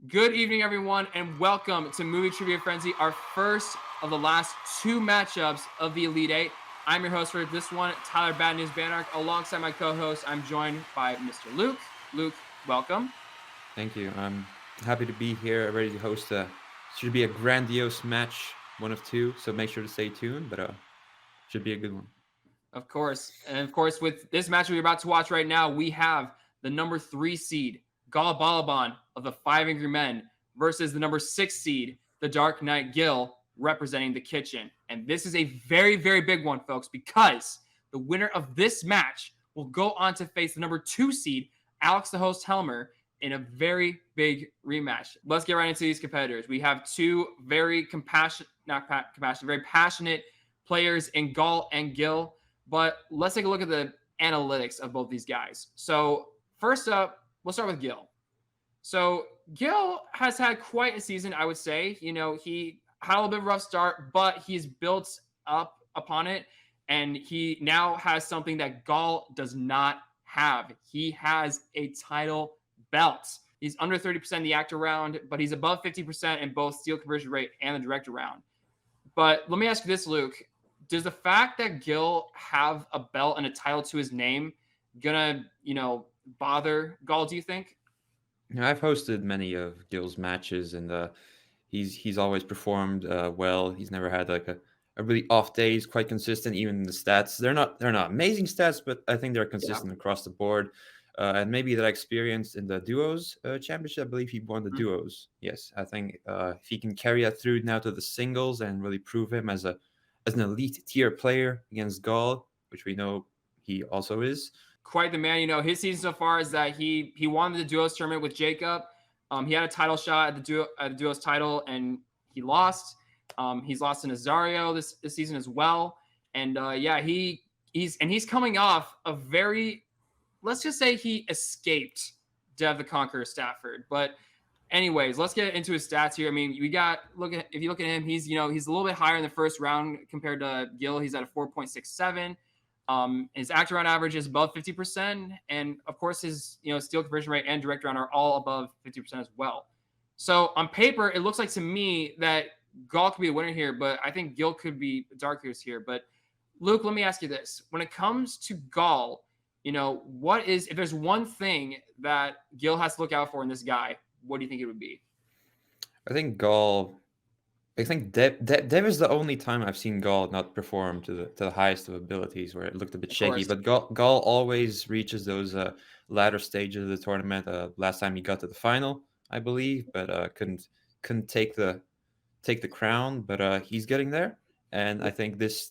Good evening, everyone, and welcome to Movie Trivia Frenzy, our first of the last two matchups of the Elite Eight. I'm your host for this one, Tyler Bad News Banark. Alongside my co-host, I'm joined by Mr. Luke. Luke, welcome. Thank you. I'm happy to be here, ready to host should be a grandiose match, one of two, so make sure to stay tuned, but should be a good one. Of course. And of course, with this match we're about to watch right now, we have the number 3 seed, Gal Balaban of the Five Angry Men versus the number 6 seed, the Dark Knight Gil, representing the Kitchen. And this is a very, very big one, folks, because the winner of this match will go on to face the number 2 seed, Alex the Host Helmer, in a very big rematch. Let's get right into these competitors. We have two very very passionate players in Gal and Gil, but let's take a look at the analytics of both these guys. So first up, we'll start with Gil. So Gil has had quite a season, I would say. You know, he had a little bit of a rough start, but he's built up upon it, and he now has something that Gal does not have. He has a title belt. He's under 30% in the actor round, but he's above 50% in both steal conversion rate and the director round. But let me ask you this, Luke. Does the fact that Gil have a belt and a title to his name gonna, bother Gal, do you think? I've hosted many of Gil's matches, and he's always performed well. He's never had like a really off day. He's quite consistent, even in the stats. They're not amazing stats, but I think they're consistent across the board. And maybe that experience in the duos championship, I believe he won the duos. Yes, I think if he can carry that through now to the singles and really prove him as an elite tier player against Gal, which we know he also is. Quite the man. You know, his season so far is that he won the duos tournament with Jacob. He had a title shot at the duos title, and he lost. He's lost to Nazario this season as well. And he's coming off a very, let's just say he escaped Dev the Conqueror Stafford. But anyways, let's get into his stats here. I mean, if you look at him, he's a little bit higher in the first round compared to Gil. He's at a 4.67. His actor round average is above 50%, and of course his steal conversion rate and direct round are all above 50% as well. So on paper, it looks like to me that Gal could be the winner here, but I think Gil could be dark horse here. But Luke, let me ask you this: when it comes to Gal, if there's one thing that Gil has to look out for in this guy, what do you think it would be? I think Dev is the only time I've seen Gal not perform to the highest of abilities, where it looked a bit shaky. But Gal always reaches those latter stages of the tournament. Last time he got to the final, I believe, but couldn't take the crown. But he's getting there, and I think this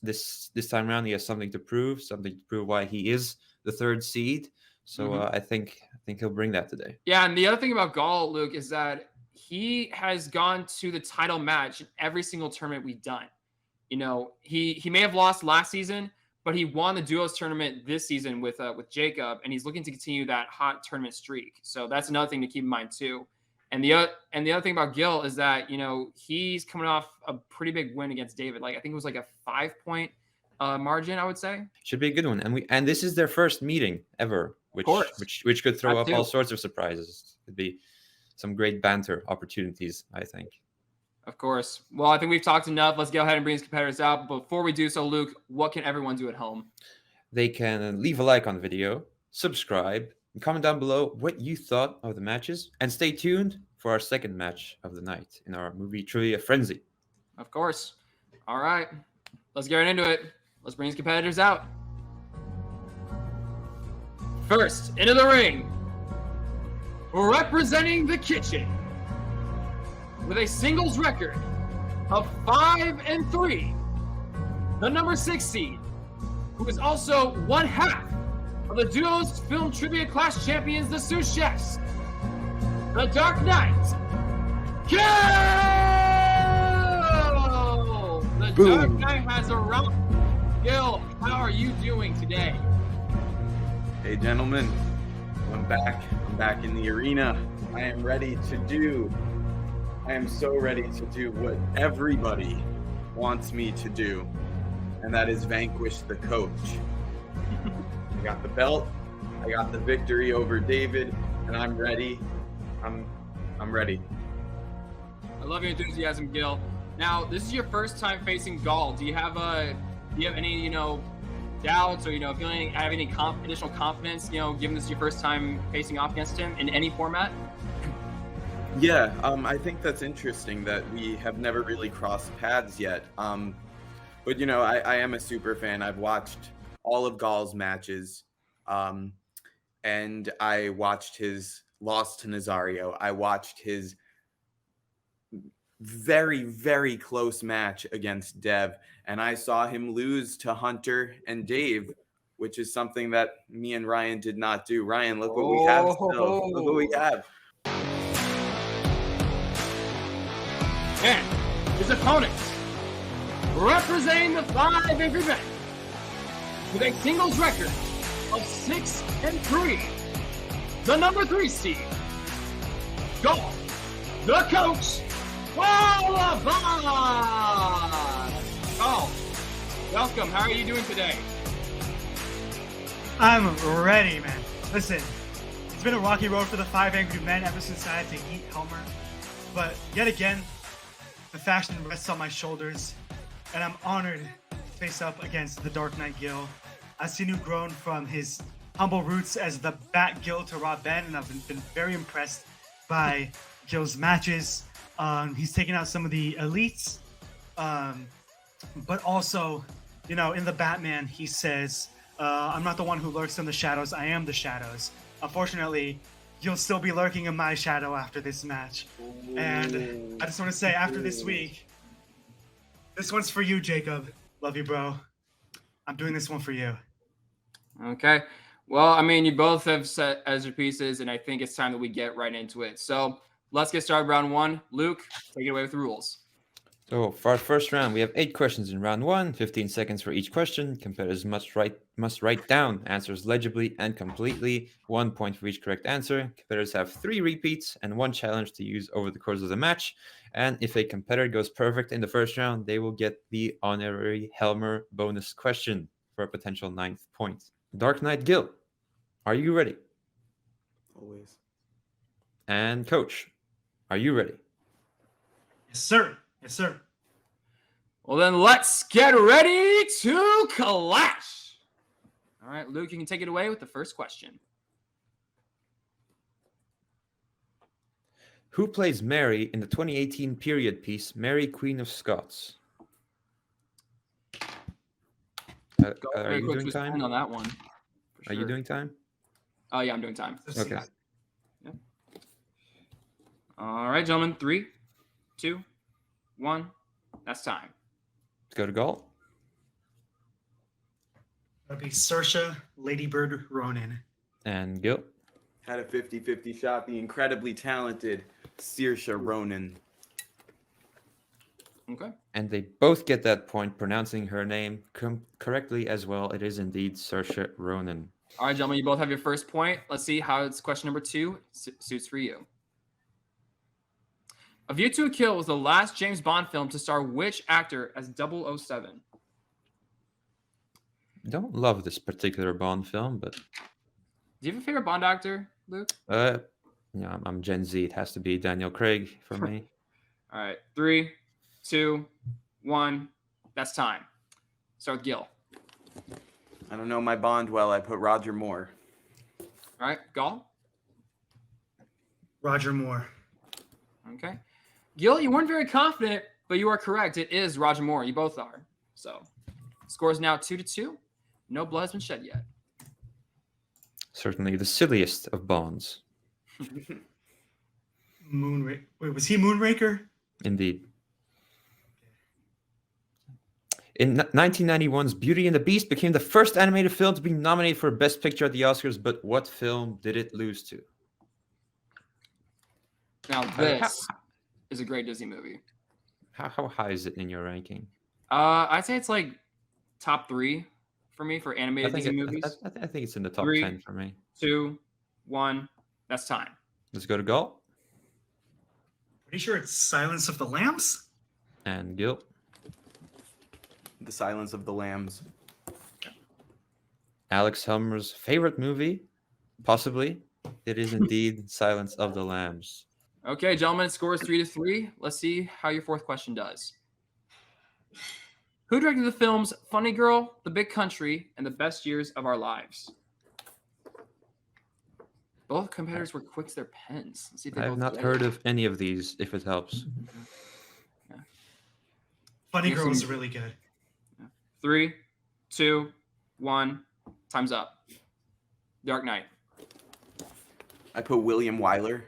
time around he has something to prove why he is the 3rd seed. So I think he'll bring that today. Yeah, and the other thing about Gal, Luke, is that he has gone to the title match in every single tournament we've done. He may have lost last season, but he won the duos tournament this season with Jacob, and he's looking to continue that hot tournament streak. So that's another thing to keep in mind too. And the other thing about Gil is that he's coming off a pretty big win against David. Like I think it was like a 5-point margin, I would say. Should be a good one. And this is their first meeting ever, which could throw up all sorts of surprises. Could be some great banter opportunities, I think. Of course. Well, I think we've talked enough. Let's go ahead and bring these competitors out. But before we do so, Luke, what can everyone do at home? They can leave a like on the video, subscribe, and comment down below what you thought of the matches. And stay tuned for our second match of the night in our movie trivia frenzy. Of course. All right. Let's get right into it. Let's bring these competitors out. First, into the ring, representing the Kitchen, with a singles record of 5-3, the number 6 seed, who is also one half of the Duos Film Trivia Class Champions, the Sous Chefs, the Dark Knight, Gil! The Boom. Dark Knight has arrived. Gil, how are you doing today? Hey, gentlemen. I'm back in the arena. I am so ready to do what everybody wants me to do, and that is vanquish the coach. I got the belt, I got the victory over David, and I'm ready. I'm ready. love your enthusiasm, Gil. Now, this is your first time facing Gall. Do you have any, doubts or, feeling, have any additional confidence, given this is your first time facing off against him in any format? Yeah, I think that's interesting that we have never really crossed paths yet. But I am a super fan. I've watched all of Gall's matches, and I watched his loss to Nazario. I watched his very, very close match against Dev, and I saw him lose to Hunter and Dave, which is something that me and Ryan did not do. Ryan, look what we have still. Look what we have. And his opponent, representing the 5 angry men, with a singles record of 6-3, the number 3 seed, Gall, the coach, Balaban! Gall, welcome. How are you doing today? I'm ready, man. Listen, it's been a rocky road for the 5 angry men ever since I had to eat Helmer. But yet again, the fashion rests on my shoulders, and I'm honored to face up against the Dark Knight Gil. I've seen him grown from his humble roots as the Bat Gil to Rob Ben, and I've been very impressed by Gil's matches. He's taken out some of the elites, but also, in the Batman, he says, I'm not the one who lurks in the shadows, I am the shadows. Unfortunately, you'll still be lurking in my shadow after this match. And I just want to say, after this week, this one's for you, Jacob. Love you, bro. I'm doing this one for you. Okay. Well, I mean, you both have set as your pieces, and I think it's time that we get right into it. So let's get started round 1. Luke, take it away with the rules. So for our first round, we have 8 questions in round 1, 15 seconds for each question. Competitors must write down answers legibly and completely. 1 point for each correct answer. Competitors have 3 repeats and 1 challenge to use over the course of the match. And if a competitor goes perfect in the first round, they will get the honorary Helmer bonus question for a potential 9th point. Dark Knight Gil, are you ready? Always. And Coach, are you ready? Yes, sir. Yes, sir. Well, then let's get ready to clash. All right, Luke, you can take it away with the first question. Who plays Mary in the 2018 period piece, Mary, Queen of Scots? Are you doing time on that one? Are you doing time? Oh, yeah, I'm doing time. Okay. Yeah. All right, gentlemen. 3, 2, 1. That's time. Let's go to Gall. That'll be Saoirse Ladybird Ronan. And Gil. Had a 50-50 shot. The incredibly talented Saoirse Ronan. Okay. And they both get that point pronouncing her name correctly as well. It is indeed Saoirse Ronan. All right, gentlemen, you both have your first point. Let's see how it's question number 2 suits for you. A View to a Kill was the last James Bond film to star which actor as 007? Don't love this particular Bond film, but Do you have a favorite Bond actor, Luke? I'm Gen Z. It has to be Daniel Craig for me. All right, 3, 2, 1. That's time. Start with Gil. I don't know my Bond well. I put Roger Moore. All right, Gall. Roger Moore. Okay. Gil, you weren't very confident, but you are correct. It is Roger Moore. You both are. So, score is now 2-2. No blood has been shed yet. Certainly the silliest of Bonds. Wait, was he Moonraker? Indeed. In 1991's Beauty and the Beast became the first animated film to be nominated for Best Picture at the Oscars, but what film did it lose to? Now, this is a great Disney movie. How high is it in your ranking? I'd say it's like top 3 for me for animated Disney movies. I think it's in the top 3, 10 for me. 2, 1. That's time. Let's go to Gall. Pretty sure it's Silence of the Lambs? And Gil. The Silence of the Lambs. Alex Helmer's favorite movie, possibly. It is indeed Silence of the Lambs. Okay, gentlemen, score is 3-3. Let's see how your fourth question does. Who directed the films Funny Girl, The Big Country, and The Best Years of Our Lives? Both competitors were quick to their pens. Let's see if they I have both not get heard it. of any of these, if it helps. Funny Yes, Girl was you- really good. 3, 2, 1. Time's up. Dark Knight. I put William Wyler.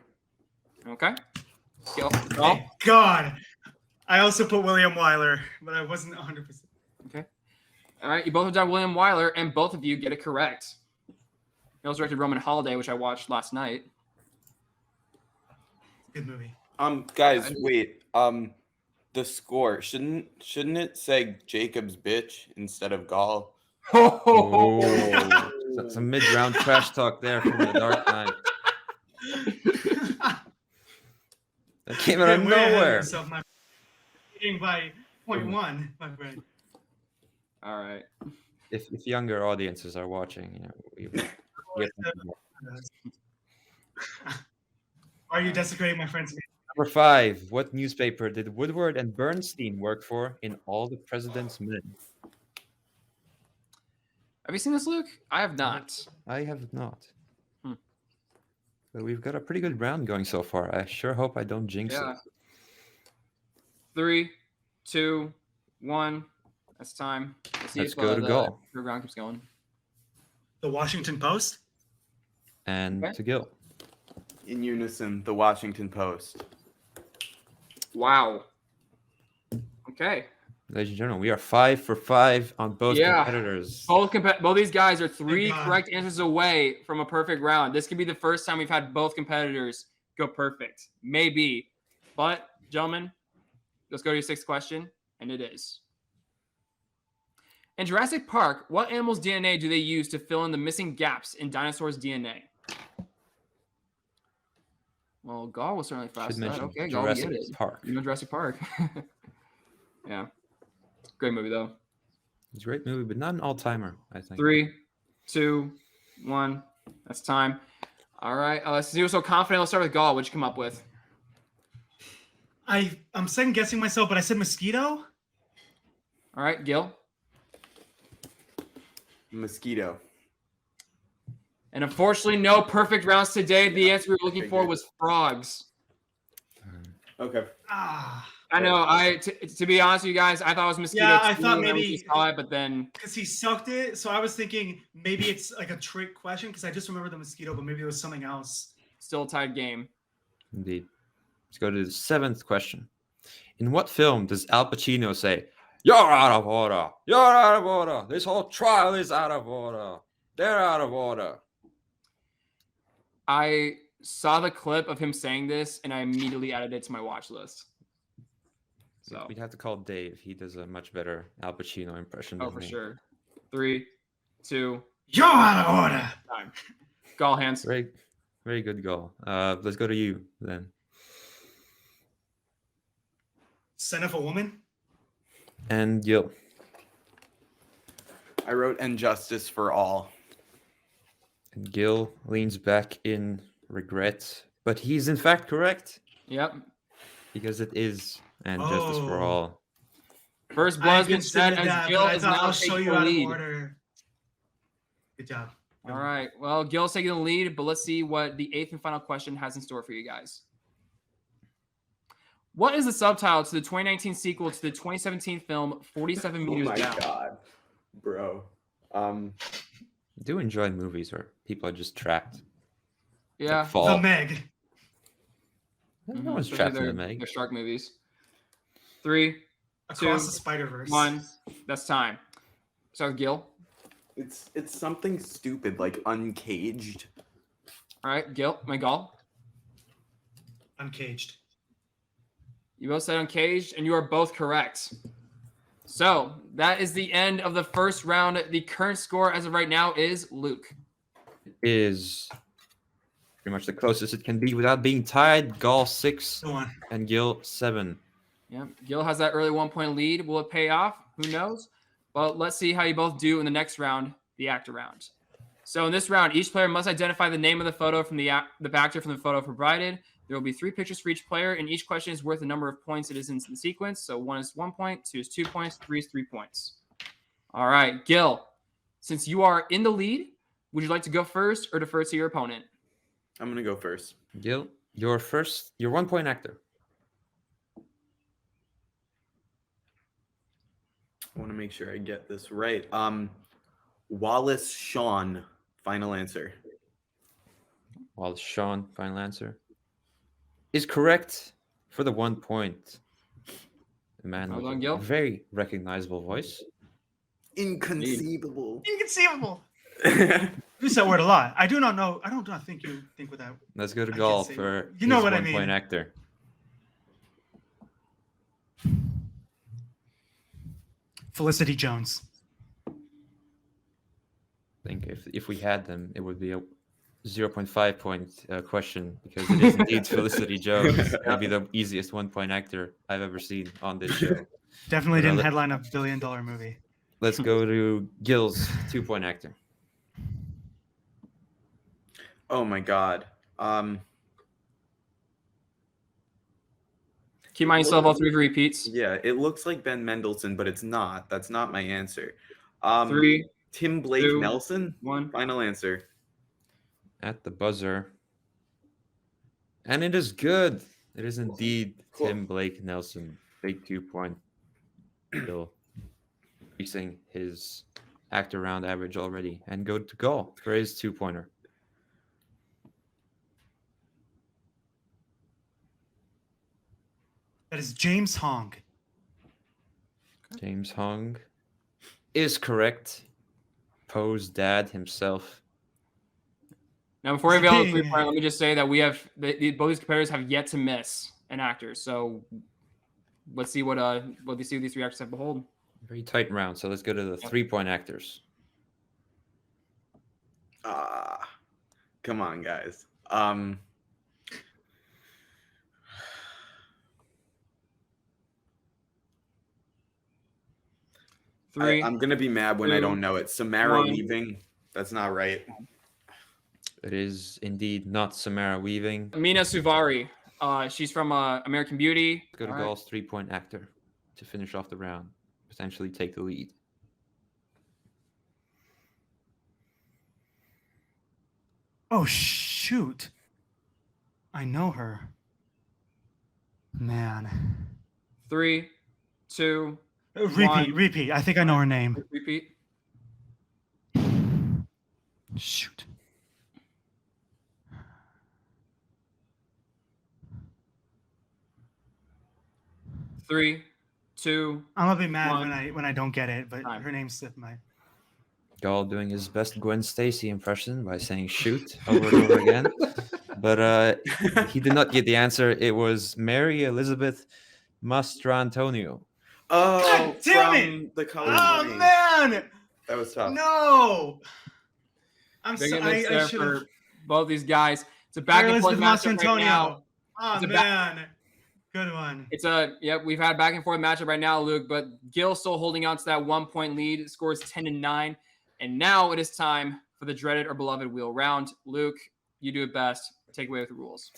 Okay. Gil. Thank God. I also put William Wyler, but I wasn't 100%. Okay. All right. You both have done William Wyler, and both of you get it correct. He also directed Roman Holiday, which I watched last night. Good movie. Guys, wait. The score shouldn't it say Jacob's bitch instead of Gall? Oh, some mid-round trash talk there from the Dark Knight. That came out of Way ahead nowhere. yourself, my leading by 0.1, my friend. All right. If younger audiences are watching, we have Are you desecrating my friend's name? Number 5. What newspaper did Woodward and Bernstein work for in All the President's Men? Have you seen this, Luke? I have not. I have not. Hmm. But we've got a pretty good round going so far. I sure hope I don't jinx Yeah. it. 3, 2, 1. That's time. Let's go to Gall. The round keeps going. The Washington Post? And Okay. to Gil. In unison, the Washington Post. Wow. Okay. Ladies and gentlemen, we are 5 for 5 on both Yeah. competitors. Both these guys are 3 God. correct answers away from a perfect round. This could be the first time we've had both competitors go perfect. Maybe. But, gentlemen, let's go to your 6th question, and it is. In Jurassic Park, what animal's DNA do they use to fill in the missing gaps in dinosaurs' DNA? Well, Gall was certainly fast. Should at that. mention Okay, Gall, we Jurassic get it. Park. You know Jurassic Park. Yeah. Great movie, though. It's a great movie, but not an all-timer, I think. 3, 2, 1. That's time. All right. Since you were so confident, let's start with Gall. What'd you come up with? I'm second guessing myself, but I said mosquito. All right, Gil. Mosquito. And unfortunately, no perfect rounds today. The answer we were looking for was frogs. Okay. I know. To be honest with you guys, I thought it was mosquito. Yeah, I too thought when we maybe- saw it, but then Because he sucked it, so I was thinking maybe it's like a trick question because I just remember the mosquito, but maybe it was something else. still a tied game. Indeed. Let's go to the 7th question. In what film does Al Pacino say, "You're out of order. You're out of order. This whole trial is out of order. They're out of order." I saw the clip of him saying this, and I immediately added it to my watch list. So, We'd have to call Dave. He does a much better Al Pacino impression. oh, than for me. sure. 3, 2, You're out of order. time. Gall hands. Very, very good goal. Let's go to you then. Son of a woman. And Gil. I wrote "And Justice for All." And Gil leans back in regret, but he's in fact correct Yep. because it is "And Justice for Oh. All." First I blood's been considered set as that, Gil but I is thought now I'll show taking you the out of lead. order. Good job. All right. Well, Gil's taking the lead, but let's see what the 8th and final question has in store for you guys. What is the subtitle to the 2019 sequel to the 2017 film 47 Oh Meters my Down? god, bro. I do enjoy movies where people are just trapped. Yeah. Fall. The Meg. No one's Especially trapped in their- the Meg. Their shark movies. 3, Across 2, the Spider-Verse. 1. That's time. So, Gil. It's something stupid like Uncaged. All right, Gil. My Gall. Uncaged. You both said Uncaged, and you are both correct. So that is the end of the first round. The current score as of right now is Luke. Is pretty much the closest it can be without being tied. Gall 6 Go on. and Gil 7. Yeah, Gil has that early 1-point lead. Will it pay off? Who knows? But let's see how you both do in the next round, the actor round. So in this round, each player must identify the name of the photo from the actor from the photo provided. There will be 3 pictures for each player, and each question is worth the number of points it is in sequence. So 1 is 1 point, 2 is 2 points, 3 is 3 points. All right, Gil, since you are in the lead, would you like to go first or defer to your opponent? I'm going to go first. Gil, you're 1 point actor. I want to make sure I get this right. Wallace Shawn, final answer. Wallace Shawn, final answer, is correct for the 1 point. The man Well with done, a Gil. very recognizable voice. Inconceivable. Inconceivable. You use that word a lot. I do not think you think with that. Let's go to I Gall can say- for you know his what I 1 point mean. actor. Felicity Jones. I think if we had them, it would be a 0.5 point question because it is indeed Felicity Jones. Maybe the easiest 1 point actor I've ever seen on this show. Definitely But, didn't headline a $1 billion movie. Let's go to Gil's 2 point actor. Oh my God. Keep in mind yourself all 3 repeats. Yeah, it looks like Ben Mendelsohn, but it's not. That's not my answer. 3, Tim Blake 2, Nelson, 1. final answer. At the buzzer. And it is good. It is indeed Cool. Tim Blake Nelson. Big 2 point. Still increasing his actor round average already. And go to Gall for his 2-pointer. That is James Hong. James Hong is correct. Poe's dad himself. Now, before we reveal the Dang. 3-pointer, let me just say that we have both these competitors have yet to miss an actor. So let's see what these 3 actors have to hold. Very tight round. So let's go to the 3-point actors. Come on, guys. I'm gonna be mad when I don't know it. Samara 1. Weaving. That's not right. It is indeed not Samara Weaving. Mina Suvari. She's from American Beauty. Let's go to All right. Gall's 3-point actor to finish off the round. Potentially take the lead. Oh, shoot. I know her. Man. 3, 2, 1. Repeat. I think I know her name. Repeat. Shoot. Three, 2. I'm gonna be mad 1. when I don't get it, but Time. her name's slipped my. Gall doing his best Gwen Stacy impression by saying shoot over and over again. But he did not get the answer. It was Mary Elizabeth Mastrantonio. Oh, God damn from it! The Color Oh Money. man! That was tough. No. I'm Big sorry. admits I there should have. for both these guys. It's a back and forth matchup right now. Oh It's a man. Good one. We've had back and forth matchup right now, Luke, but Gil still holding on to that 1-point lead. It scores 10-9. And now it is time for the dreaded or beloved wheel round. Luke, you do it best. Take away with the rules.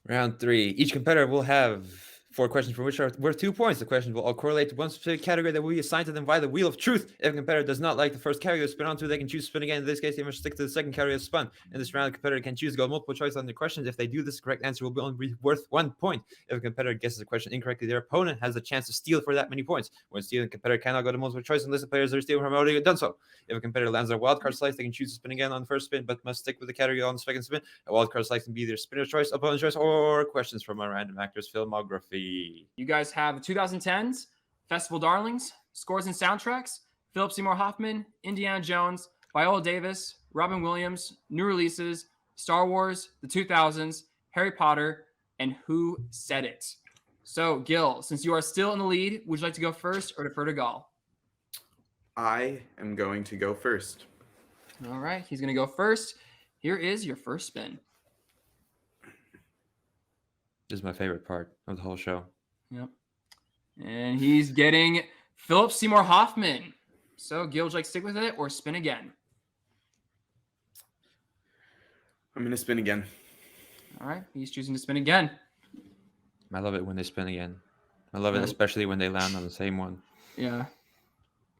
Round 3. Each competitor will have 4 questions for which are worth 2 points. The questions will all correlate to one specific category that will be assigned to them via the wheel of truth. If a competitor does not like the first category to spin onto, they can choose to spin again. In this case, they must stick to the second category as spun. In this round, the competitor can choose to go multiple choice on the questions. If they do this, the correct answer will be only worth 1 point. If a competitor guesses a question incorrectly, their opponent has the chance to steal for that many points. When stealing, the competitor cannot go to multiple choice unless the players that are stealing from already done so. If a competitor lands a wildcard slice, they can choose to spin again on the first spin, but must stick with the category on the second spin. A wildcard slice can be either spinner's choice, opponent's choice, or questions from a random actor's filmography. You guys have the 2010s, Festival Darlings, Scores and Soundtracks, Philip Seymour Hoffman, Indiana Jones, Viola Davis, Robin Williams, New Releases, Star Wars, the 2000s, Harry Potter, and Who Said It? So, Gil, since you are still in the lead, would you like to go first or defer to Gall? I am going to go first. All right, he's going to go first. Here is your first spin. This is my favorite part of the whole show. Yep. And he's getting Philip Seymour Hoffman. So, Gil, would you like to stick with it or spin again? I'm going to spin again. All right. He's choosing to spin again. I love it when they spin again. I love it, especially when they land on the same one. Yeah.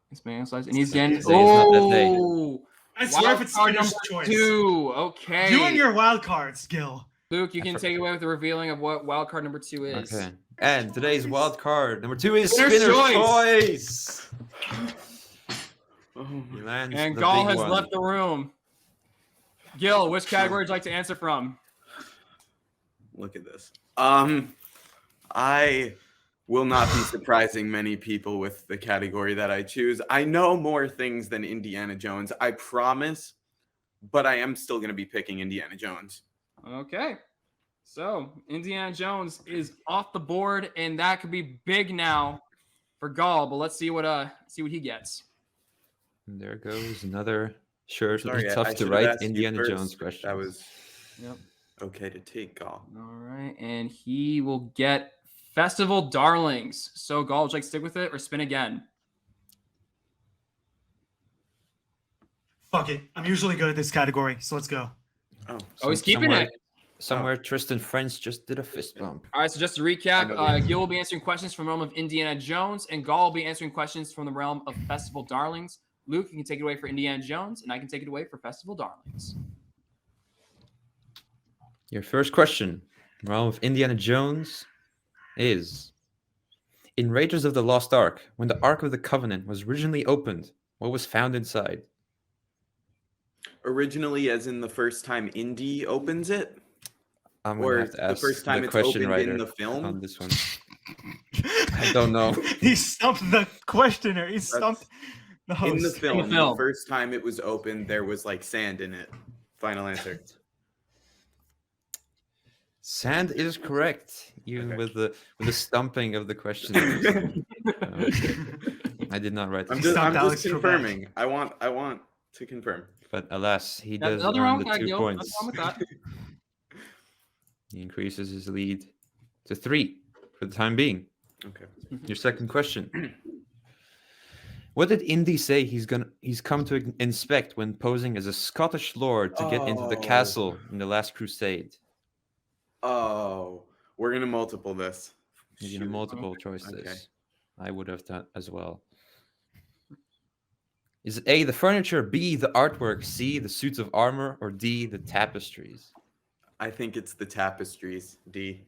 He's spinning on slides, and he's getting. It's not that day. Oh! I swear if it's Wild card spinner's number choice. 2. Okay. You and your wild cards, Gil. Luke, you can take it away with the revealing of what wild card number 2 is. Okay. And today's wild card number 2 is Spinner's Spinner's Choice. Oh He lands And the Gall big has one. left the room. Gil, which category would you like to answer from? Look at this. I will not be surprising many people with the category that I choose. I know more things than Indiana Jones, I promise, but I am still going to be picking Indiana Jones. Okay. So Indiana Jones is off the board, and that could be big now for Gall. But let's see what he gets. And there goes another sure Sorry, I tough to should have write asked you Indiana first. Jones question. That was Yep. okay to take, Gall. All right, and he will get Festival Darlings. So Gall, would you like to stick with it or spin again? Fuck it. I'm usually good at this category, so let's go. Oh, he's keeping it. Somewhere Tristan French just did a fist bump. All right, so just to recap, Gil will be answering questions from the realm of Indiana Jones, and Gall will be answering questions from the realm of Festival Darlings. Luke, you can take it away for Indiana Jones, and I can take it away for Festival Darlings. Your first question, realm of Indiana Jones, is: in Raiders of the Lost Ark, when the Ark of the Covenant was originally opened, what was found inside? Originally, as in the first time Indy opens it? I'm Or gonna have to ask the first time the it's question opened in writer the film? on this one. I don't know. He stumped the questioner. He stumped the host. In the film, film. the first time it was opened, there was like sand in it. Final answer. Sand is correct, even Okay. with the stumping of the question. I did not write I'm this, Stumped just Alex Trebek. confirming. I want to confirm. but alas, he That's does nothing wrong earn with the that, 2 Gil. points. Nothing wrong with that. He increases his lead to 3 for the time being. Okay. Your second question. What did Indy say he's come to inspect when posing as a Scottish lord to get into the Oh. castle in the Last Crusade? Oh, we're gonna multiple this. Maybe the Shoot. multiple choices. Okay. I would have done as well. Is it A, the furniture, B, the artwork, C, the suits of armor, or D, the tapestries? I think it's the tapestries. D.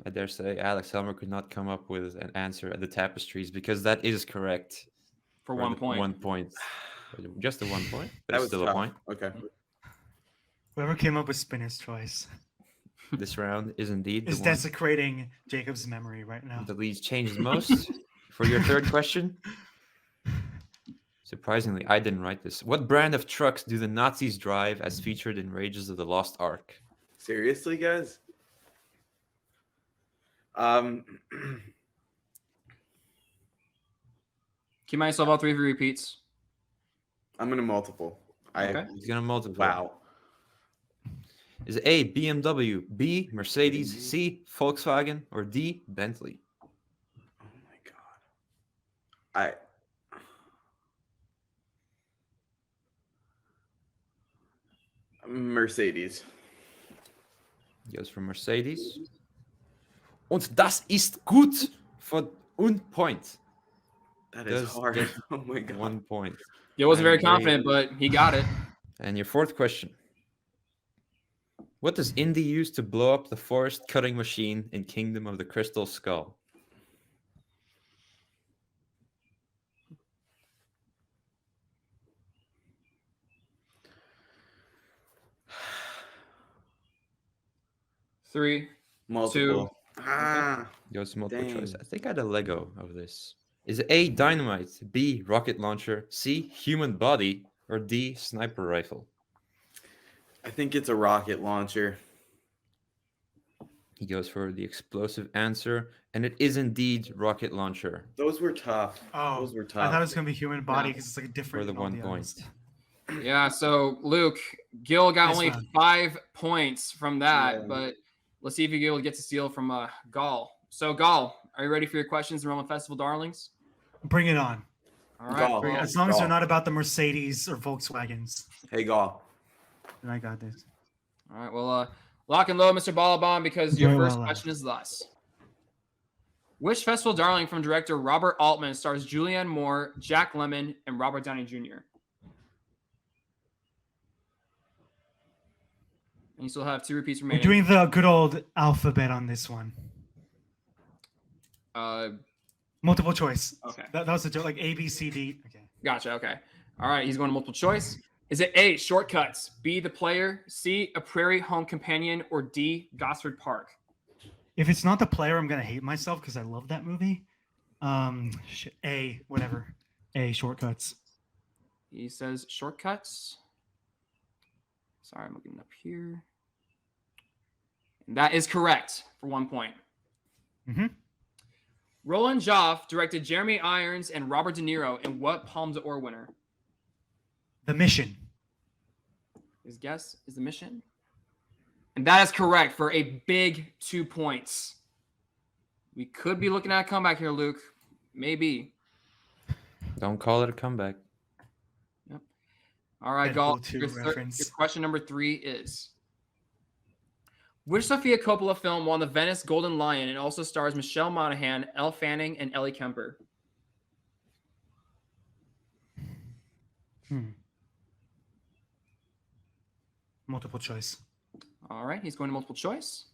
I dare say Alex Helmer could not come up with an answer at the tapestries because that is correct. For 1 point. 1 point. Just a 1 point, but That it's was still tough. a point. Okay. Whoever came up with Spinner's Choice This round is indeed is the one. desecrating Jacob's memory right now. The leads changed most. For your third question, surprisingly, I didn't write this. What brand of trucks do the Nazis drive as featured in Rages of the Lost Ark? Seriously, guys? Keep myself all 3 of your repeats. I'm gonna multiple. Okay. He's gonna multiply. Wow. Is it A, BMW, B, Mercedes, C, Volkswagen, or D, Bentley? Oh my god. Mercedes. He goes for Mercedes. Und das ist gut for 1 point. That is Does hard. get Oh my god. 1 point. He wasn't very I'm very- confident, but he got it. And your fourth question. What does Indy use to blow up the forest cutting machine in Kingdom of the Crystal Skull? Three. Multiple. Ah. Goes multiple choice. Dang. I think I had a Lego of this. Is it A, dynamite, B, rocket launcher, C, human body, or D, sniper rifle? I think it's a rocket launcher. He goes for the explosive answer, and it is indeed rocket launcher Those were tough. Oh, Those were I tough. thought it was gonna be human body Yeah. because it's like a for different. the than all 1 others. point. Yeah, so Luke, Gil got Nice only one. 5 points from that, Yeah. but let's see if Gil gets to steal from Gall. So Gall, are you ready for your questions in Roman Festival Darlings? Bring it on. All right. Gall. Bring it- well, As long as they're Gall. not about the Mercedes or Volkswagens, Hey, Gall. then I got this. All right. Well, lock and load, Mr. Ballabon, because your Very first well, question is thus. Which festival darling from director Robert Altman stars Julianne Moore, Jack Lemmon, and Robert Downey Jr.? And you still have 2 repeats We're remaining. doing the good old alphabet on this one. Multiple choice. Okay. That was a joke, like A, B, C, D. Okay. Gotcha. Okay. All right. He's going to multiple choice. Is it A, Shortcuts, B, The Player, C, A Prairie Home Companion, or D, Gosford Park? If it's not The Player, I'm gonna hate myself because I love that movie. A, whatever. A, Shortcuts. He says Shortcuts. Sorry, I'm looking up here. And that is correct for 1 point. Mm-hmm. Roland Joff directed Jeremy Irons and Robert De Niro in what Palme d'Or winner? The Mission. His guess is The Mission. And that is correct for a big 2 points. We could be looking at a comeback here, Luke. Maybe. Don't call it a comeback. Yep. All right, Deadpool Galt. 2 Your reference. question number 3 is: which Sofia Coppola film won the Venice Golden Lion and also stars Michelle Monaghan, Elle Fanning, and Ellie Kemper? Multiple choice. All right, he's going to multiple choice.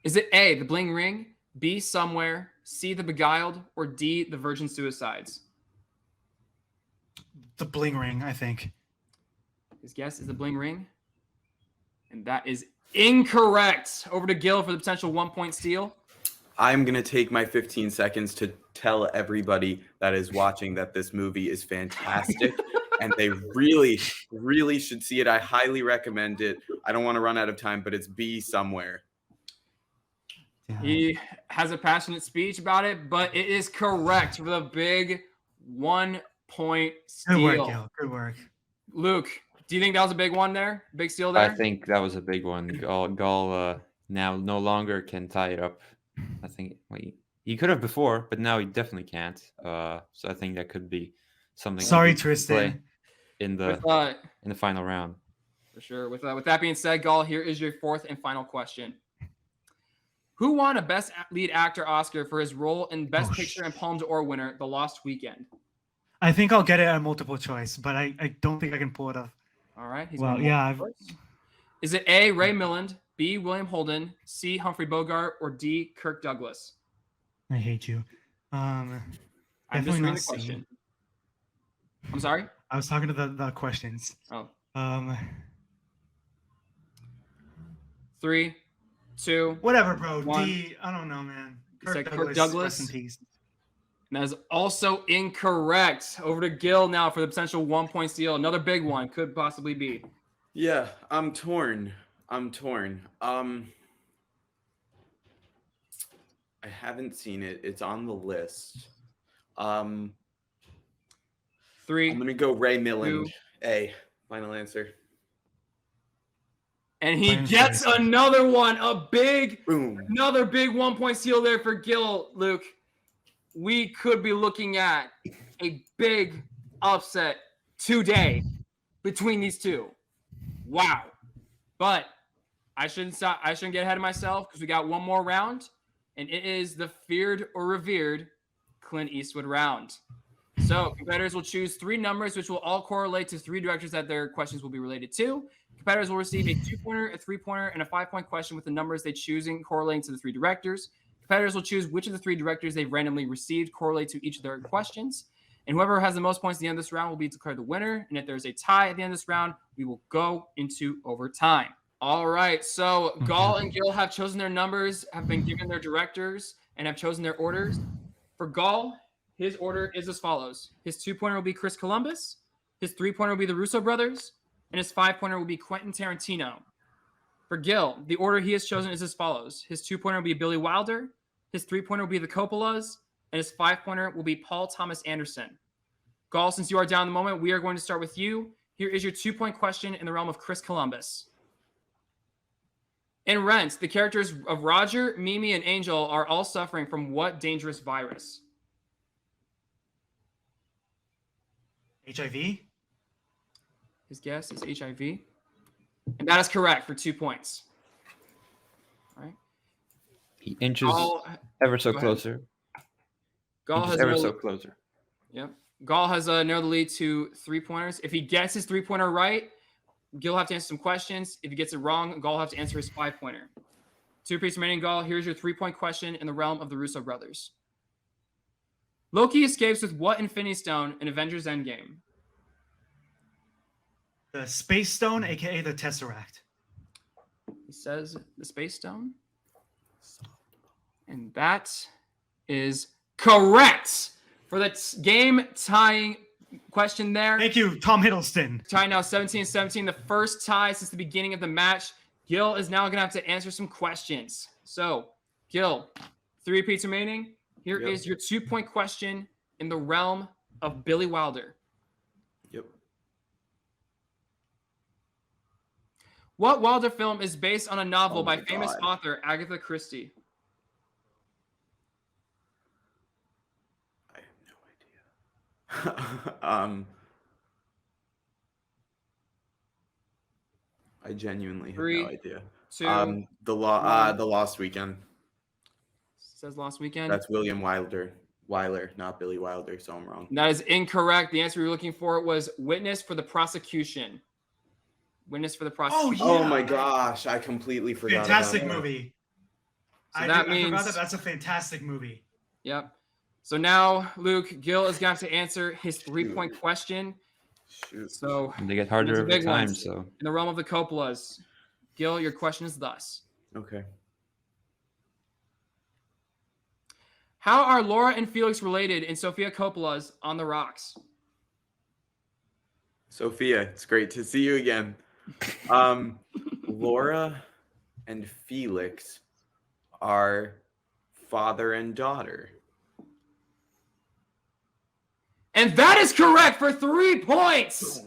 Is it A, The Bling Ring, B, Somewhere, C, The Beguiled, or D, The Virgin Suicides? The Bling Ring, I think. His guess is The Bling Ring. And that is incorrect. Over to Gil for the potential 1-point steal. I'm going to take my 15 seconds to tell everybody that is watching that this movie is fantastic and they really, really should see it. I highly recommend it. I don't want to run out of time, but it's B, Somewhere. Yeah. He has a passionate speech about it, but it is correct for the big 1-point steal. Good work, Gil. Good work. Luke, do you think that was a big one there? Big steal there? I think that was a big one. Gall now no longer can tie it up. I think he could have before, but now he definitely can't. So I think that could be something. Sorry, he could Tristan. play in the final round. For sure. With that being said, Gall, here is your 4th and final question. Who won a Best Lead Actor Oscar for his role in Best Picture and Palme d'Or winner, The Lost Weekend? I think I'll get it at multiple choice, but I don't think I can pull it off. All right. Well, yeah. Is it A, Ray Milland, B, William Holden, C, Humphrey Bogart, or D, Kirk Douglas? I hate you. I'm just Definitely reading not the C. question. I'm sorry? I was talking to the questions. Oh. 3, 2. Whatever, bro. 1. D. I don't know, man. You said Kirk Douglas? Rest in peace. And that is also incorrect. Over to Gil now for the potential 1-point steal. Another big one could possibly be. Yeah, I'm torn. I haven't seen it. It's on the list. 3. I'm gonna go Ray Milland. 2. A. Final answer. And he gets another one. Boom. Another big 1-point steal there for Gil, Luke. We could be looking at a big upset today between these two. Wow. But I shouldn't get ahead of myself because we got one more round, and it is the feared or revered Clint Eastwood round. So competitors will choose 3 numbers, which will all correlate to 3 directors that their questions will be related to. Competitors will receive a 2-pointer, a 3-pointer, and a 5-point question with the numbers they choosing correlating to the 3 directors. Competitors will choose which of the 3 directors they've randomly received correlate to each of their questions. And whoever has the most points at the end of this round will be declared the winner. And if there's a tie at the end of this round, we will go into overtime. All right. So Gall and Gil have chosen their numbers, have been given their directors, and have chosen their orders. For Gall, his order is as follows. His 2-pointer will be Chris Columbus. His 3-pointer will be the Russo brothers. And his 5-pointer will be Quentin Tarantino. For Gil, the order he has chosen is as follows. His 2-pointer will be Billy Wilder. His 3-pointer will be the Coppolas. And his 5-pointer will be Paul Thomas Anderson. Gall, since you are down in the moment, we are going to start with you. Here is your 2-point question in the realm of Chris Columbus. In Rent, the characters of Roger, Mimi, and Angel are all suffering from what dangerous virus? HIV? His guess is HIV. And that is correct for 2 points. All right. He inches Gall, ever so go ahead. closer. Gall Inches has ever no, so closer. Yep. Gall has narrowed the lead to 3-pointers. If he gets his 3-pointer right, Gil will have to answer some questions. If he gets it wrong, Gall will have to answer his 5-pointer. 2 pieces remaining, Gall. Here's your 3-point question in the realm of the Russo brothers. Loki escapes with what Infinity Stone in Avengers Endgame? The Space Stone, aka the Tesseract. He says the Space Stone. And that is correct for the game tying question there. Thank you, Tom Hiddleston. Tie now 17-17, the first tie since the beginning of the match. Gil is now going to have to answer some questions. So, Gil, 3 repeats remaining. Here is your 2-point question in the realm of Billy Wilder. Yep. What Wilder film is based on a novel by famous God. author Agatha Christie? I have no idea. I genuinely have 3, no idea. 2, The 1. Lost Weekend. Says Lost Weekend. That's William Wyler, not Billy Wilder, so I'm wrong. That is incorrect. The answer we were looking for was Witness for the Prosecution. Witness for the Prosecution. Oh, yeah. Oh my gosh, I completely forgot. Fantastic about that. movie. So I that forgot means- that that's a fantastic movie. Yep. So now, Luke, Gil is going to have to answer his 3-point question. Shoot. So And they get These harder are every big time. ones. So in the realm of the Coppolas, Gil, your question is thus. Okay. How are Laura and Felix related in Sofia Coppola's On the Rocks? Sophia, it's great to see you again. Laura and Felix are father and daughter. And that is correct for 3 points,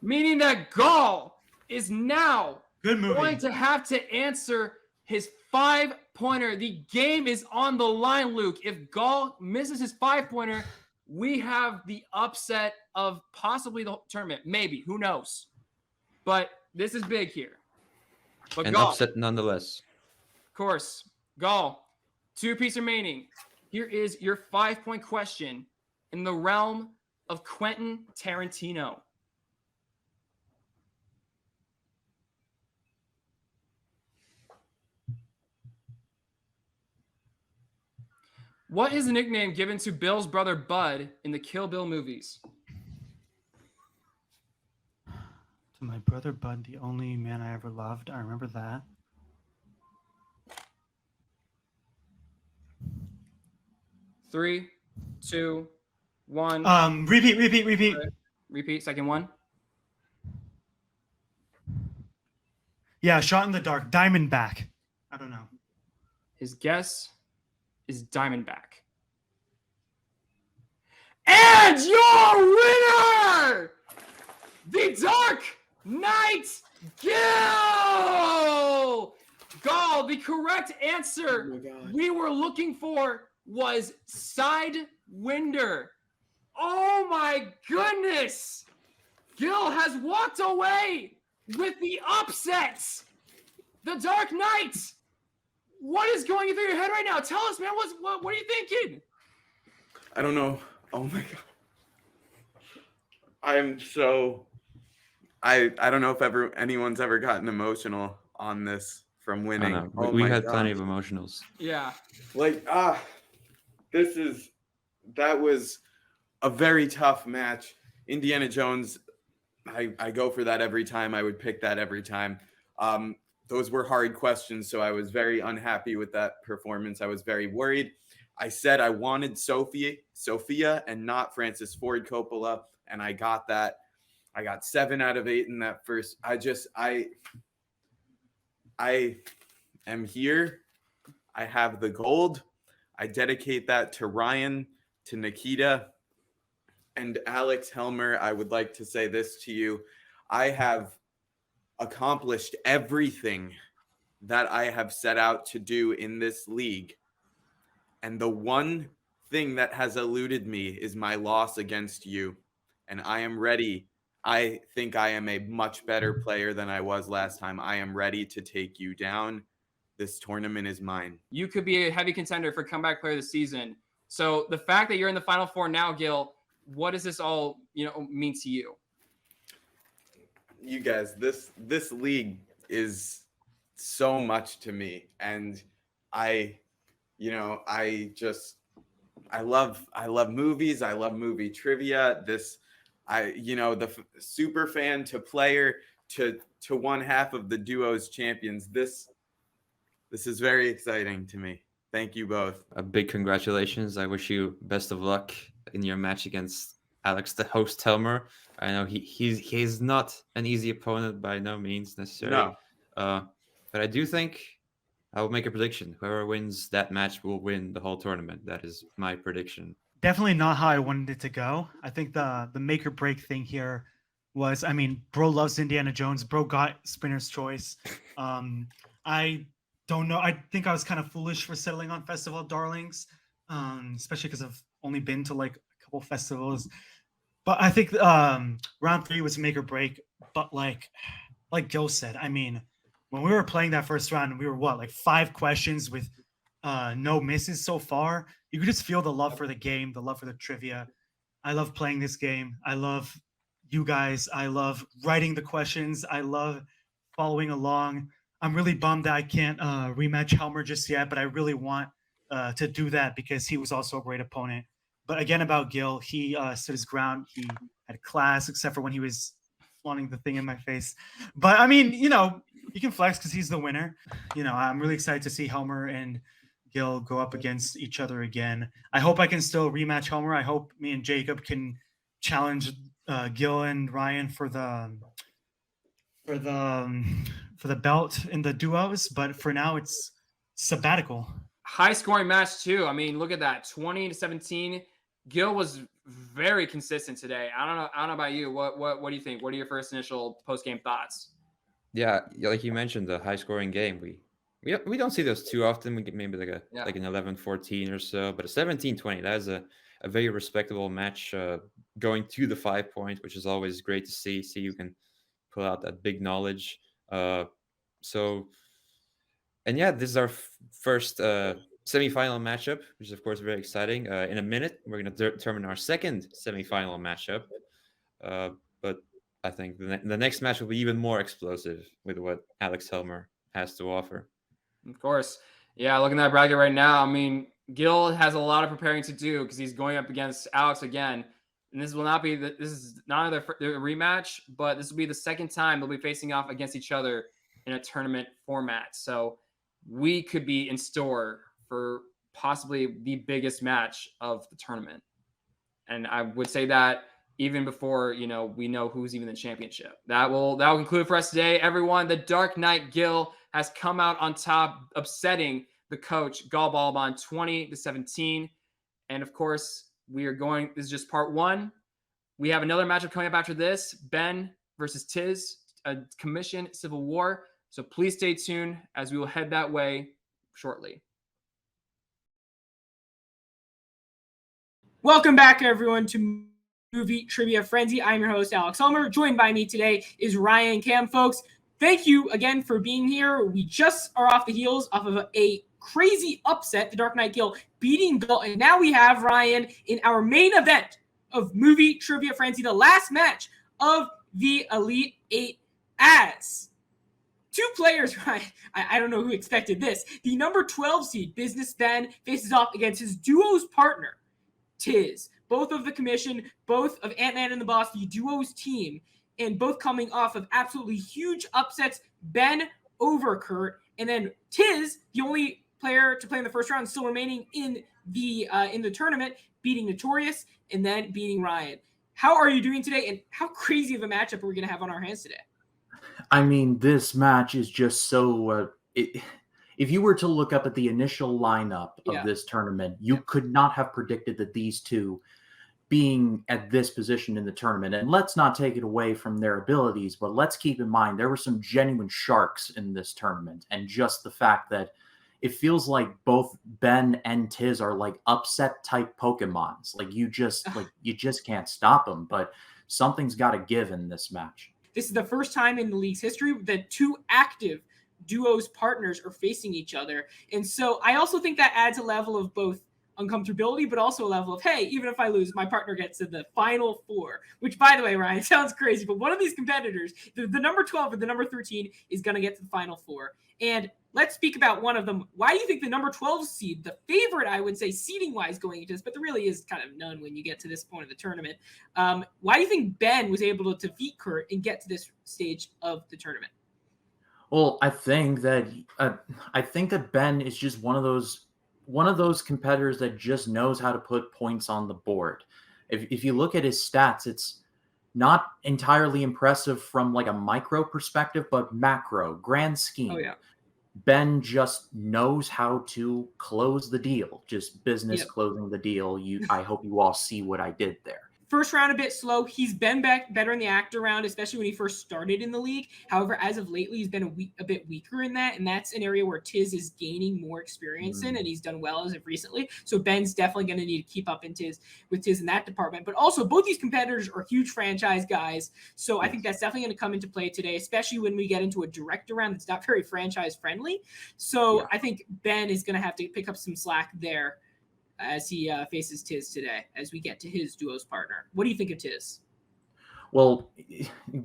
meaning that Gall is now Good movie. going to have to answer his 5-pointer. The game is on the line, Luke. If Gall misses his 5-pointer, we have the upset of possibly the tournament. Maybe. Who knows? But this is big here. But an Gall, upset nonetheless. of course, Gall, 2 pieces remaining. Here is your 5-point question in the realm of Quentin Tarantino. What is the nickname given to Bill's brother Bud in the Kill Bill movies? To my brother Bud, the only man I ever loved. I remember that. Three, two, one. Repeat. Repeat. Second one. Yeah, Shot in the Dark. Diamondback. I don't know. His guess is Diamondback. And your winner, the Dark Knight Gil! Gall, the correct answer we were looking for was Sidewinder. Oh my goodness! Gil has walked away with the upsets. The Dark Knight. What is going through your head right now? Tell us, man. What are you thinking? I don't know. Oh my god. I'm so I don't know if anyone's ever gotten emotional on this from I winning. know. Oh We my had God. plenty of emotionals. Yeah. Like that was a very tough match. Indiana Jones, I go for that every time. I would pick that every time. Those were hard questions, so I was very unhappy with that performance. I was very worried. I said I wanted Sophia and not Francis Ford Coppola, and I got that. I got 7 out of 8 in that first. I am here. I have the gold. I dedicate that to Ryan, to Nikita, and Alex Helmer. I would like to say this to you. I have accomplished everything that I have set out to do in this league. And the one thing that has eluded me is my loss against you. And I am ready. I think I am a much better player than I was last time. I am ready to take you down. This tournament is mine. You could be a heavy contender for comeback player of the season. So the fact that you're in the Final Four now, Gil, what does this all mean to you? You guys, this league is so much to me, and I love movies. I love movie trivia. The super fan to player to one half of the duo's champions. This is very exciting to me. Thank you both. A big congratulations. I wish you best of luck in your match against Alex, the host Helmer. I know he's not an easy opponent by no means necessarily. No. But I do think I will make a prediction. Whoever wins that match will win the whole tournament. That is my prediction. Definitely not how I wanted it to go. I think the make or break thing here was, bro loves Indiana Jones. Bro got Spinner's Choice. I don't know. I think I was kind of foolish for settling on Festival of Darlings, especially because I've only been to like a couple festivals. But I think round 3 was make or break. But like Gil said, when we were playing that first round, we were 5 questions with no misses so far. You could just feel the love for the game, the love for the trivia. I love playing this game. I love you guys. I love writing the questions. I love following along. I'm really bummed that I can't rematch Helmer just yet, but I really want to do that because he was also a great opponent. But again, about Gil, he stood his ground. He had class, except for when he was flaunting the thing in my face. But he can flex because he's the winner. I'm really excited to see Helmer and Gil go up against each other again. I hope I can still rematch Helmer. I hope me and Jacob can challenge Gil and Ryan for the belt in the duos. But for now, it's sabbatical. High scoring match too. Look at that, 20-17. Gil was very consistent today. I don't know about you. What do you think? What are your first initial post game thoughts? Yeah, like you mentioned, the high scoring game. We don't see those too often. We get maybe like an 11-14 or so, but a 17-20, that is a very respectable match going to the 5 point, which is always great to see. See you can pull out that big knowledge. This is our first semifinal matchup, which is of course very exciting. In a minute, we're going to determine our second semifinal matchup. But I think the next match will be even more explosive with what Alex Helmer has to offer. Of course. Yeah, looking at that bracket right now, Gil has a lot of preparing to do because he's going up against Alex again. And this is not their rematch, but this will be the second time they'll be facing off against each other in a tournament format. So we could be in store for possibly the biggest match of the tournament. And I would say that even before, we know who's even the championship. That will conclude for us today, everyone. The Dark Knight Gil has come out on top, upsetting the coach, Gal Balaban, 20-17. And of course, this is just part 1. We have another matchup coming up after this, Ben versus Tiz, a commission civil war. So please stay tuned as we will head that way shortly. Welcome back, everyone, to Movie Trivia Frenzy. I'm your host, Alex Helmer. Joined by me today is Ryan Cam. Folks, thank you again for being here. We just are off the heels of a crazy upset, the Dark Knight Gil beating Gil, and now we have Ryan in our main event of Movie Trivia Frenzy, the last match of the Elite 8 as 2 players, Ryan. I don't know who expected this. The number 12 seed, Business Ben, faces off against his duo's partner, Tiz. Both of the commission, both of Ant-Man and the Boss, the duo's team, and both coming off of absolutely huge upsets. Ben over Kurt, and then Tiz, the only player to play in the first round, still remaining in the tournament, beating Notorious and then beating Ryan. How are you doing today, and how crazy of a matchup are we going to have on our hands today? This match is just so. If you were to look up at the initial lineup of this tournament, you could not have predicted that these two being at this position in the tournament. And let's not take it away from their abilities, but let's keep in mind there were some genuine sharks in this tournament. And just the fact that it feels like both Ben and Tiz are like upset type Pokemons. You just can't stop them. But something's got to give in this match. This is the first time in the league's history that two active duos partners are facing each other. And so I also think that adds a level of both uncomfortability, but also a level of, hey, even if I lose, my partner gets to the final four, which, by the way, Ryan, sounds crazy, but one of these competitors, the number 12 or the number 13, is going to get to the final four. And let's speak about one of them. Why do you think the number 12 seed, the favorite, I would say, seeding-wise going into this, but there really is kind of none when you get to this point of the tournament. Why do you think Ben was able to defeat Kurt and get to this stage of the tournament? Well, I think that Ben is just one of those competitors that just knows how to put points on the board. If you look at his stats, it's not entirely impressive from like a micro perspective, but macro, grand scheme. Oh, yeah. Ben just knows how to close the deal, just business closing the deal. I hope you all see what I did there. First round a bit slow. He's been back better in the actor round, especially when he first started in the league. However, as of lately, he's been a bit weaker in that, and that's an area where Tiz is gaining more experience in, and he's done well as of recently. So Ben's definitely going to need to keep up with Tiz in that department. But also, both these competitors are huge franchise guys, so I think that's definitely going to come into play today, especially when we get into a director round that's not very franchise friendly. So I think Ben is going to have to pick up some slack there as he faces Tiz today, as we get to his duos partner. What do you think of Tiz? Well,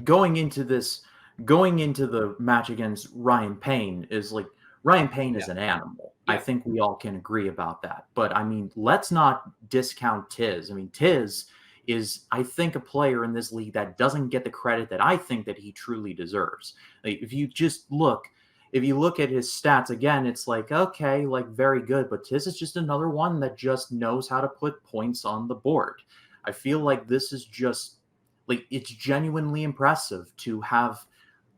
going into the match against Ryan Payne is like, Ryan Payne is an animal. I think we all can agree about that. But I mean, let's not discount Tiz. I mean, Tiz is, I think, a player in this league that doesn't get the credit that I think that he truly deserves. Like, if you look at his stats, again, it's like, okay, like very good, but Tiz is just another one that just knows how to put points on the board. I feel like this is just, like, it's genuinely impressive to have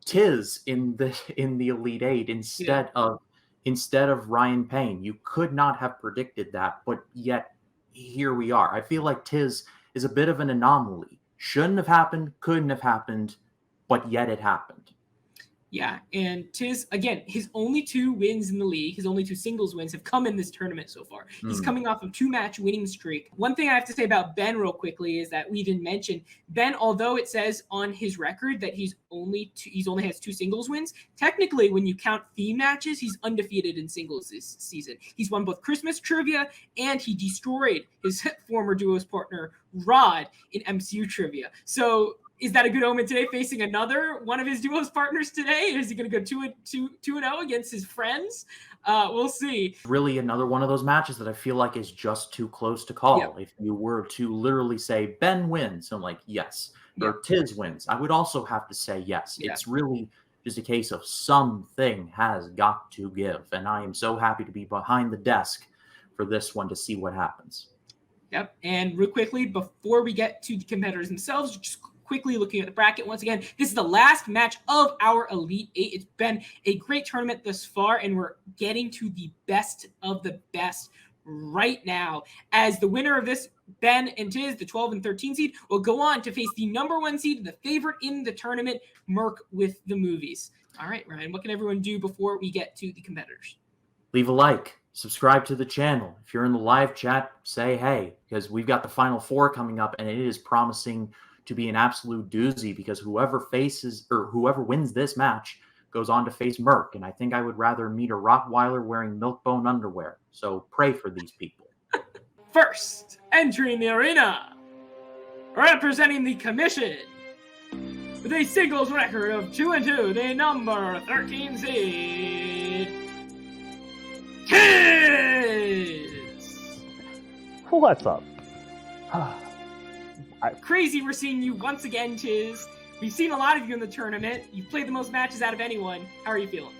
Tiz in the Elite Eight instead of Ryan Payne. You could not have predicted that, but yet here we are. I feel like Tiz is a bit of an anomaly. Shouldn't have happened, couldn't have happened, but yet it happened. Yeah, and Tiz, again, his only two wins in the league, his only two singles wins have come in this tournament so far. He's coming off of 2-match winning streak. One thing I have to say about Ben real quickly is that we didn't mention, Ben, although it says on his record that he's only has 2 singles wins, technically when you count theme matches, he's undefeated in singles this season. He's won both Christmas trivia and he destroyed his former duos partner, Rod, in MCU trivia. So is that a good omen today, facing another one of his duos partners today? Is he going to go 2-0 against his friends? We'll see. Really another one of those matches that I feel like is just too close to call. Yep. If you were to literally say Ben wins, I'm like, yes. Or Tiz wins, I would also have to say yes. Yeah. It's really just a case of something has got to give. And I am so happy to be behind the desk for this one to see what happens. Yep. And real quickly, before we get to the competitors themselves, just quickly looking at the bracket once again, this is the last match of our Elite Eight. It's been a great tournament thus far, and we're getting to the best of the best right now. As the winner of this, Ben and Tiz, the 12 and 13 seed, will go on to face the number 1 seed, the favorite in the tournament, Merc with the movies. All right, Ryan, what can everyone do before we get to the competitors? Leave a like, subscribe to the channel. If you're in the live chat, say hey, because we've got the Final Four coming up, and it is promising to be an absolute doozy, because whoever wins this match goes on to face Merc. And I think I would rather meet a Rottweiler wearing milk-bone underwear. So pray for these people. First, entering the arena, representing the commission, with a singles record of 2-2, the number 13 seed, Tiz! What's up? Crazy we're seeing you once again, Tiz. We've seen a lot of you in the tournament. You've played the most matches out of anyone. How are you feeling?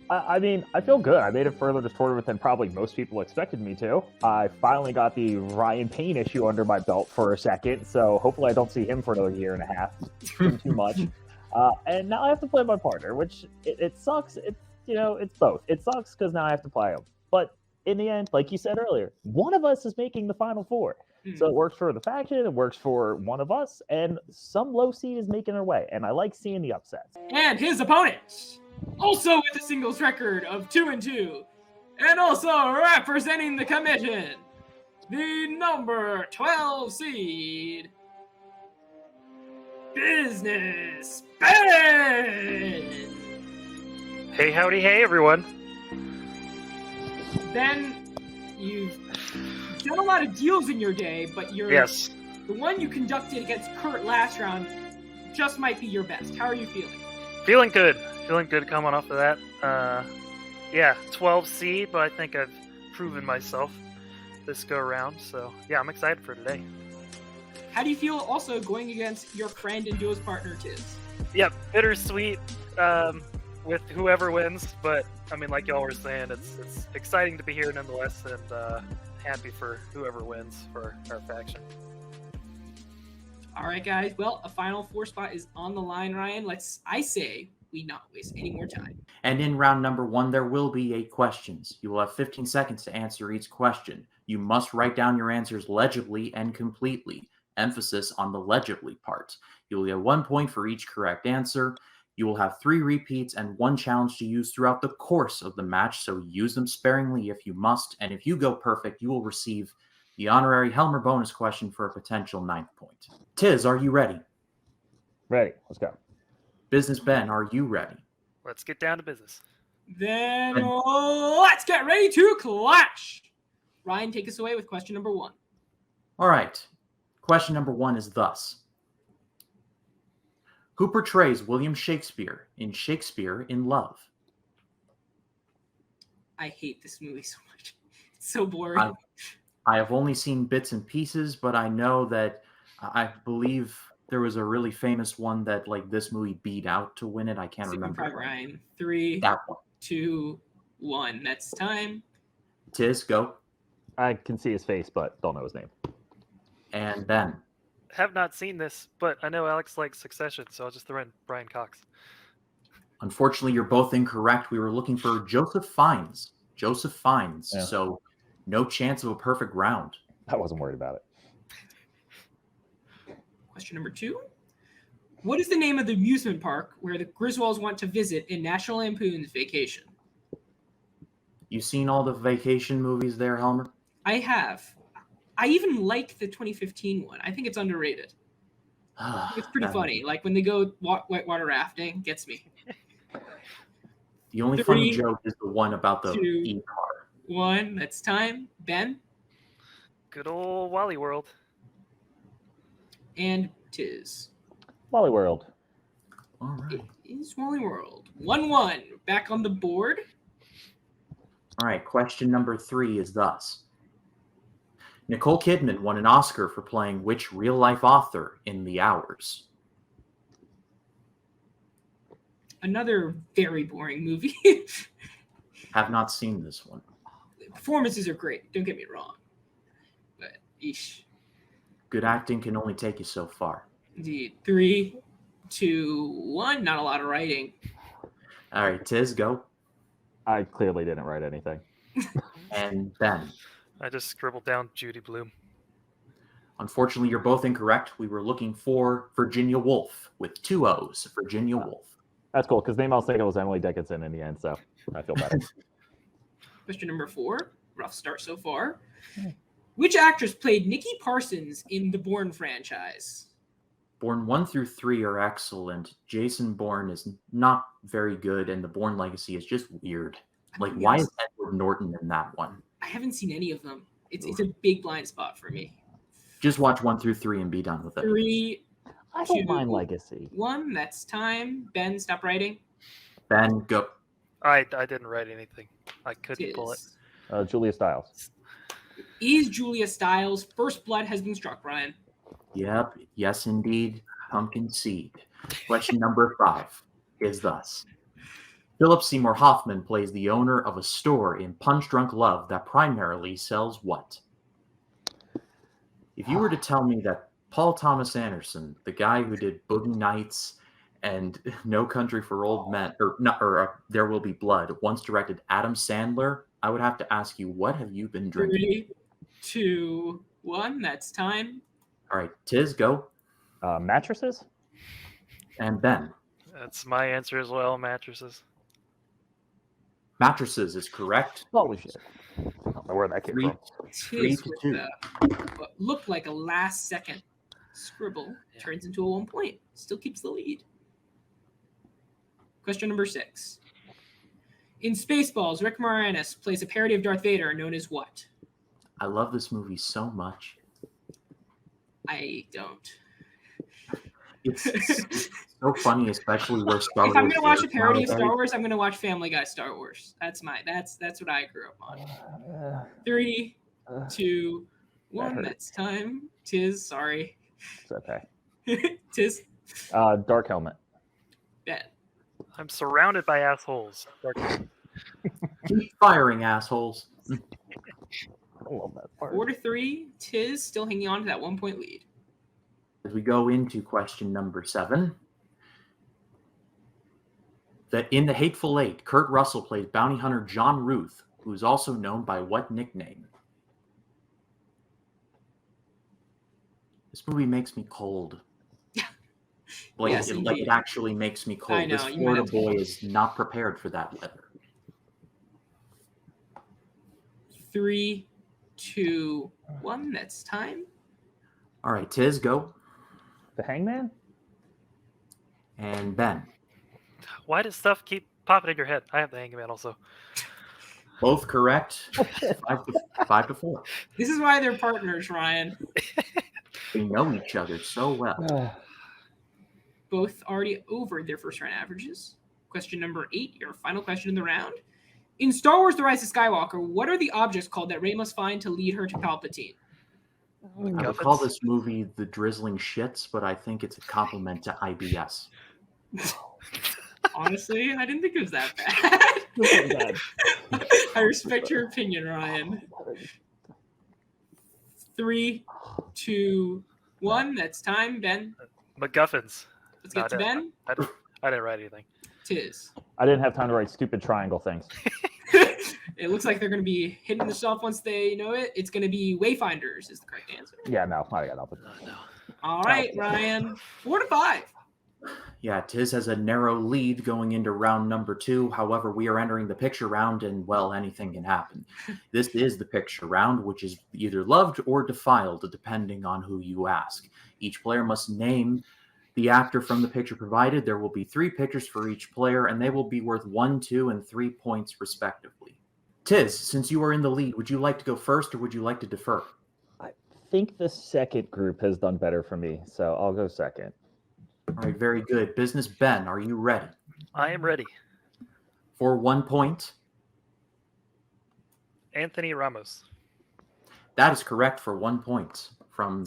I mean, I feel good. I made it further this tournament than probably most people expected me to. I finally got the Ryan Payne issue under my belt for a second, so hopefully I don't see him for another year and a half. It's been too much. And now I have to play my partner, which it sucks. It's both. It sucks because now I have to play him. But in the end, like you said earlier, one of us is making the Final Four. So it works for the faction, it works for one of us, and some low seed is making their way, and I like seeing the upsets. And his opponent, also with a singles record of 2-2, and also representing the commission, the number 12 seed, Business Ben. Hey, howdy, hey, everyone. Ben, you've done a lot of deals in your day, but Yes. the one you conducted against Kurt last round just might be your best. How are you feeling? Feeling good. Feeling good coming off of that. Yeah, 12 seed, but I think I've proven myself this go around. So, yeah, I'm excited for today. How do you feel also going against your friend and duos partner, Tiz? Yep, bittersweet with whoever wins, but I mean, like y'all were saying, it's exciting to be here nonetheless, and happy for whoever wins for our faction. All right, guys. Well, a final 4 spot is on the line, Ryan. I say we not waste any more time. And in round number 1, there will be 8 questions. You will have 15 seconds to answer each question. You must write down your answers legibly and completely. Emphasis on the legibly part. You will get 1 point for each correct answer. You will have 3 repeats and 1 challenge to use throughout the course of the match, so use them sparingly if you must. And if you go perfect, you will receive the honorary Helmer bonus question for a potential 9th point. Tiz, are you ready? Ready. Let's go. Business Ben, are you ready? Let's get down to business. Then let's get ready to clash. Ryan, take us away with question number 1. All right. Question number 1 is thus. Who portrays William Shakespeare in Love? I hate this movie so much. It's so boring. I have only seen bits and pieces, but I know that I believe there was a really famous one that like this movie beat out to win it. I can't remember. Ryan. 3, that one. 2, 1. That's time. Tiz, go. I can see his face, but don't know his name. And Ben. Have not seen this, but I know Alex likes Succession, so I'll just throw in Brian Cox. Unfortunately, you're both incorrect. We were looking for Joseph Fiennes. Yeah. So no chance of a perfect round. I wasn't worried about it. Question number 2. What is the name of the amusement park where the Griswolds want to visit in National Lampoon's Vacation? You seen all the vacation movies there, Helmer? I have. I even like the 2015 one. I think it's underrated. It's pretty funny. Like when they go whitewater rafting, gets me. The only 3, funny joke is the one about the 2, e-car. 1. That's time. Ben Good old Wally World. and Tiz. Wally World. All right. It is Wally World. 1-1. Back on the board. All right. Question number 3 is thus. Nicole Kidman won an Oscar for playing which real-life author in The Hours? Another very boring movie. Have not seen this one. Performances are great. Don't get me wrong. But, eesh. Good acting can only take you so far. Indeed. 3, 2, 1. Not a lot of writing. All right. Tiz, go. I clearly didn't write anything. And Ben. I just scribbled down Judy Blume. Unfortunately, you're both incorrect. We were looking for Virginia Woolf with 2 O's. Virginia Woolf. That's cool, because the name I was thinking was Emily Dickinson in the end, so I feel better. Question number 4. Rough start so far. Which actress played Nikki Parsons in the Bourne franchise? Bourne 1 through 3 are excellent. Jason Bourne is not very good, and the Bourne legacy is just weird. Like, why is Edward Norton in that one? I haven't seen any of them. It's a big blind spot for me. Just watch 1 through 3 and be done with it. 3, I don't 2, mind Legacy. 1. That's time. Ben, stop writing. Ben, go. I didn't write anything. I couldn't pull it. Julia Stiles. Is Julia Stiles? First blood has been struck, Ryan. Yep. Yes, indeed. Pumpkin seed. Question number 5 is thus. Philip Seymour Hoffman plays the owner of a store in Punch Drunk Love that primarily sells what? If you were to tell me that Paul Thomas Anderson, the guy who did Boogie Nights and No Country for Old Men, or There Will Be Blood, once directed Adam Sandler, I would have to ask you, what have you been drinking? 3, 2, 1. That's time. All right, Tiz, go. Mattresses? And Ben. That's my answer as well, mattresses. Mattresses is correct. Holy shit. I don't know where that came from. Tiz with what looked like a last second scribble turns into a 1 point. Still keeps the lead. Question number 6. In Spaceballs, Rick Moranis plays a parody of Darth Vader known as what? I love this movie so much. I don't. It's so funny, especially where Star Wars. If I'm gonna watch a is parody of nowadays. Star Wars, I'm gonna watch Family Guy Star Wars. That's what I grew up on. 3, 2, 1. That's time. Tiz, sorry. It's okay. Tiz, Dark Helmet. Ben. I'm surrounded by assholes. Keep firing, assholes. I love that part. 4-3. Tiz still hanging on to that 1 point lead. As we go into question number 7. In The Hateful Eight, Kurt Russell plays bounty hunter John Ruth, who is also known by what nickname? This movie makes me cold. Like, Yes, it actually makes me cold. I know, This you Florida might have to- boy is not prepared for that weather. 3, 2, 1. That's time. All right, Tiz, go. The Hangman? And Ben. Why does stuff keep popping in your head? I have the Hangman also. Both correct. 5 to 4. This is why they're partners, Ryan. They know each other so well. Both already over their first round averages. Question number 8, your final question in the round. In Star Wars: The Rise of Skywalker, what are the objects called that Rey must find to lead her to Palpatine? I would call this movie The Drizzling Shits, but I think it's a compliment to IBS. Honestly, I didn't think it was that bad. I respect your opinion, Ryan. 3, 2, 1. That's time. Ben. MacGuffins. Let's get to Ben. I didn't write anything. Tiz. I didn't have time to write stupid triangle things. It looks like they're going to be hitting the shelf once they know it. It's going to be Wayfinders is the correct answer. Yeah, no, I got nothing. All right, Ryan. 4 to 5. Yeah, Tiz has a narrow lead going into round number 2. However, we are entering the picture round, and, well, anything can happen. This is the picture round, which is either loved or defiled, depending on who you ask. Each player must name the actor from the picture provided. There will be 3 pictures for each player, and they will be worth 1, 2, and 3 points, respectively. Tiz, since you are in the lead, would you like to go first, or would you like to defer? I think the second group has done better for me, so I'll go second. All right, very good. Business Ben, are you ready? I am ready. For 1 point. Anthony Ramos. That is correct for 1 point from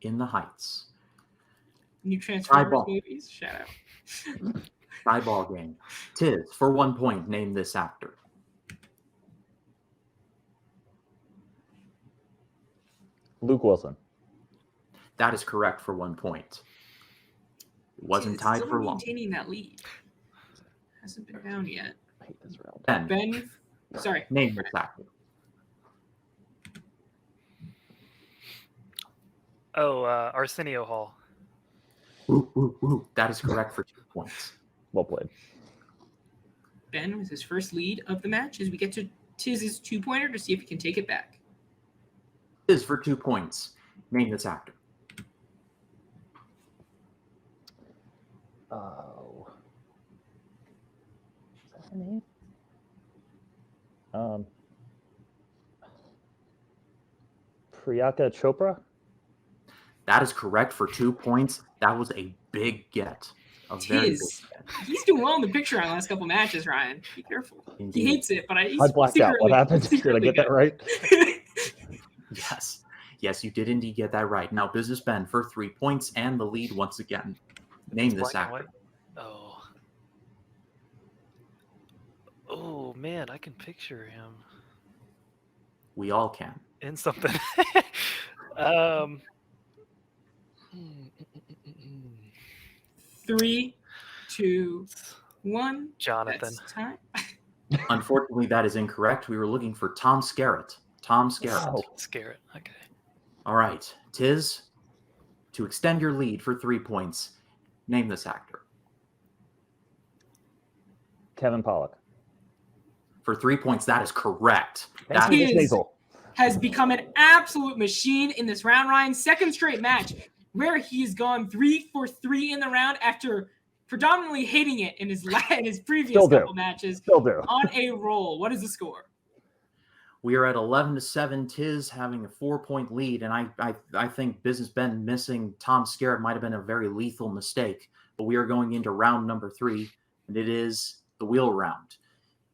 In the Heights. New Transformers ball. movies. Shout out. Tie ball game. Tiz, for 1 point, name this actor. Luke Wilson. That is correct for 1 point. It wasn't Tiz tied still for long. maintaining that lead. Hasn't been down yet. I hate this round. Ben. Sorry. Name this actor. Oh, Arsenio Hall. Ooh, ooh, ooh. That is correct for 2 points. Well played. Ben with his first lead of the match as we get to Tiz's 2-pointer to see if he can take it back. Tiz for 2 points. Name this actor. Oh. Is that her name? Priyanka Chopra? That is correct for 2 points. That was a big get. A very big Tiz. get. He's doing well in the picture on the last couple matches, Ryan. Be careful. Indeed. He hates it, but he's I blacked out. What secretly- happened? Did I secretly get that good. right? Yes. Yes, you did indeed get that right. Now, Business Ben for 3 points and the lead once again. Name this Black and actor. white? Oh. Oh, man, I can picture him We all can. in something. 3, 2, 1. Jonathan. That's time. Unfortunately, that is incorrect. We were looking for Tom Skerritt. Tom Skerritt. Oh. Scare it. Okay. All right. Tiz, to extend your lead for 3 points, name this actor. Kevin Pollak. For 3 points, that is correct. Thank That you, is- Miss Hazel. Has become an absolute machine in this round, Ryan. Second straight match. where he's gone 3 for 3 in the round after predominantly hating it in his previous couple matches. Still do. On a roll. What is the score? We are at 11-7. Tiz having a 4-point lead, and I think Business Ben missing Tom Skerritt might have been a very lethal mistake. But we are going into round number 3, and it is the wheel round.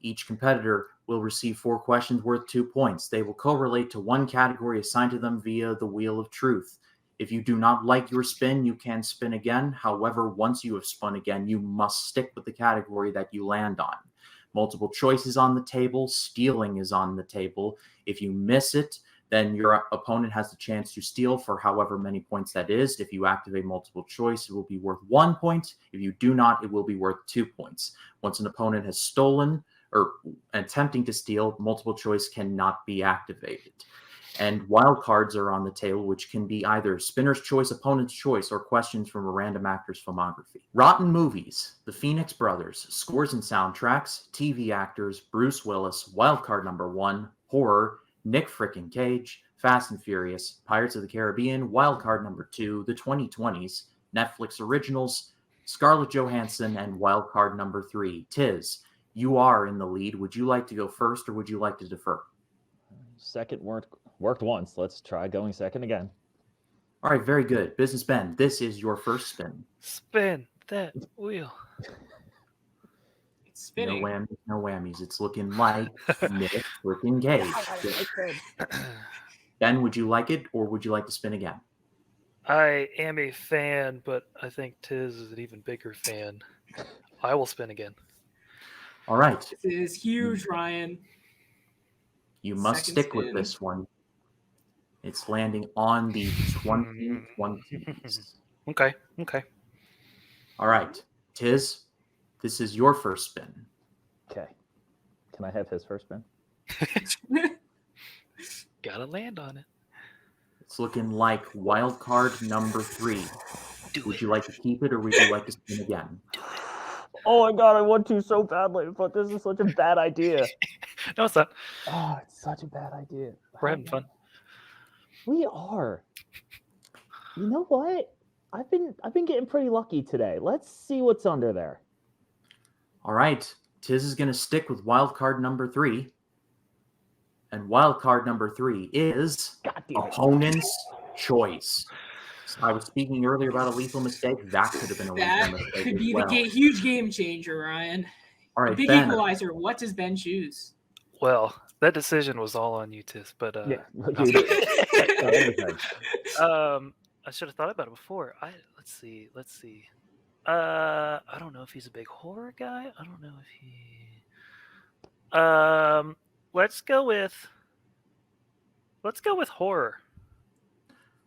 Each competitor will receive 4 questions worth 2 points. They will correlate to one category assigned to them via the Wheel of Truth. If you do not like your spin, you can spin again. However, once you have spun again, you must stick with the category that you land on. Multiple choice is on the table. Stealing is on the table. If you miss it, then your opponent has the chance to steal for however many points that is. If you activate multiple choice, it will be worth 1 point. If you do not, it will be worth 2 points. Once an opponent has stolen or attempting to steal, multiple choice cannot be activated. And wild cards are on the table, which can be either spinner's choice, opponent's choice, or questions from a random actor's filmography. Rotten Movies, The Phoenix Brothers, Scores and Soundtracks, TV Actors, Bruce Willis, Wildcard Number 1, Horror, Nick Frickin' Cage, Fast and Furious, Pirates of the Caribbean, Wildcard Number 2, The 2020s, Netflix Originals, Scarlett Johansson, and Wildcard Number 3. Tiz, you are in the lead. Would you like to go first, or would you like to defer? Second worked once. Let's try going second again. All right, very good. Business Ben, this is your first spin. Spin that wheel. It's spinning. No whammies. It's looking like Nick freaking Cage. Ben, would you like it, or would you like to spin again? I am a fan, but I think Tiz is an even bigger fan. I will spin again. All right. This is huge, Ryan. You must stick with this one. It's landing on the 2020s. Okay. All right. Tiz, this is your first spin. Okay. Can I have his first spin? Gotta land on it. It's looking like wild card number 3. Would you like to keep it, or would you like to spin again? Oh my god, I want to so badly, but this is such a bad idea. No, it's not. Oh, it's such a bad idea. We're having fun. We are. You know what? I've been getting pretty lucky today. Let's see what's under there. All right. Tiz is going to stick with wild card number 3. And wild card number 3 is opponent's choice. I was speaking earlier about a lethal mistake. That could have been a lethal mistake. That could be the huge game changer, Ryan. All right, the big Ben. equalizer. What does Ben choose? Well, that decision was all on you, Tiz, but Yeah. I should have thought about it before. Let's see. I don't know if he's a big horror guy. I don't know if he. Let's go with horror.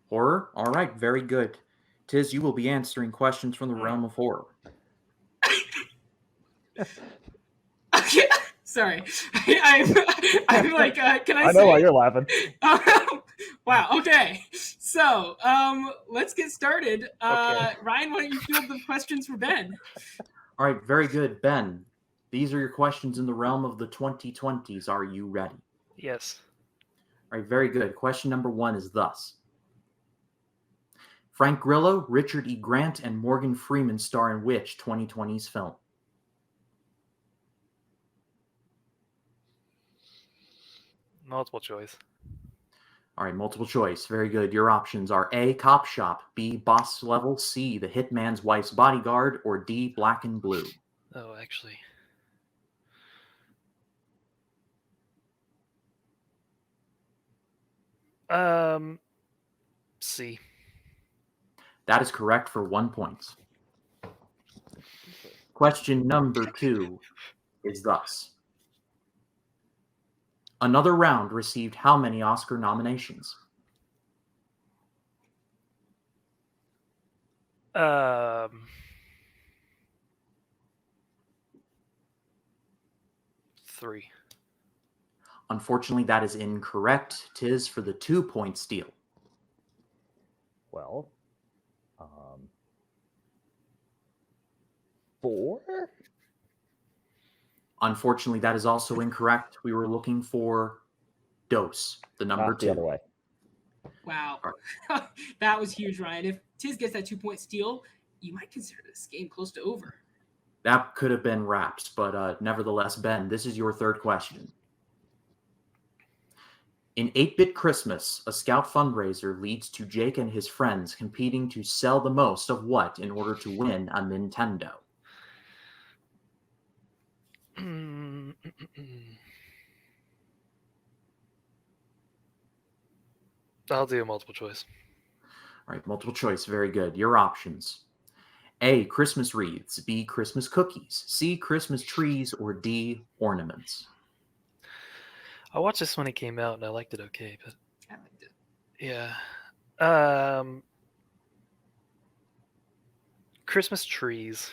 Horror? All right, very good. Tiz, you will be answering questions from the realm of horror. Okay. Sorry. I'm like, can I say? I know why you're laughing. Wow. Okay. So, let's get started. Okay. Ryan, why don't you field the questions for Ben? All right, very good. Ben, these are your questions in the realm of the 2020s. Are you ready? Yes. All right, very good. Question number 1 is thus. Frank Grillo, Richard E. Grant, and Morgan Freeman star in which 2020s film? Multiple choice. All right, multiple choice. Very good. Your options are A, Cop Shop, B, Boss Level, C, The Hitman's Wife's Bodyguard, or D, Black and Blue. Oh, actually. C. That is correct for 1 point. Question number 2 is thus. Another Round received how many Oscar nominations? Three. Unfortunately, that is incorrect. Tiz for the 2-point steal. Well, 4? Unfortunately, that is also incorrect. We were looking for Dose, the number 2. The other way. Wow. That was huge, Ryan. Tiz gets that 2-point steal, you might consider this game close to over. That could have been wraps, but nevertheless, Ben, this is your third question. In 8-Bit Christmas, a Scout fundraiser leads to Jake and his friends competing to sell the most of what in order to win a Nintendo? I'll do a multiple choice. All right, multiple choice. Very good. Your options. A, Christmas wreaths. B, Christmas cookies. C, Christmas trees. Or D, ornaments. I watched this when it came out and I liked it okay, but I liked it. yeah. Christmas trees.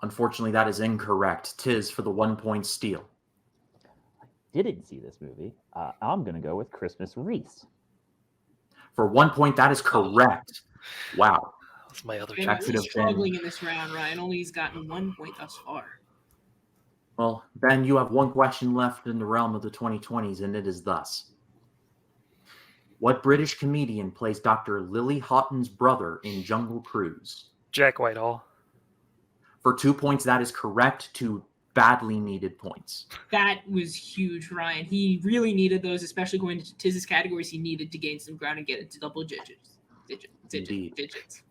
Unfortunately, that is incorrect. Tiz for the 1-point steal. Didn't see this movie. I'm going to go with Christmas wreaths. For 1 point, that is correct. Wow. That's my other Ben That choice. could really have been- struggling in this round, Ryan. Only he's gotten 1 point thus far. Well, Ben, you have one question left in the realm of the 2020s, and it is thus. What British comedian plays Dr. Lily Houghton's brother in Jungle Cruise? Jack Whitehall. For 2 points, that is correct. 2 badly needed points. That was huge, Ryan. He really needed those, especially going into Tiz's categories. He needed to gain some ground and get into double digits. Indeed. Digits.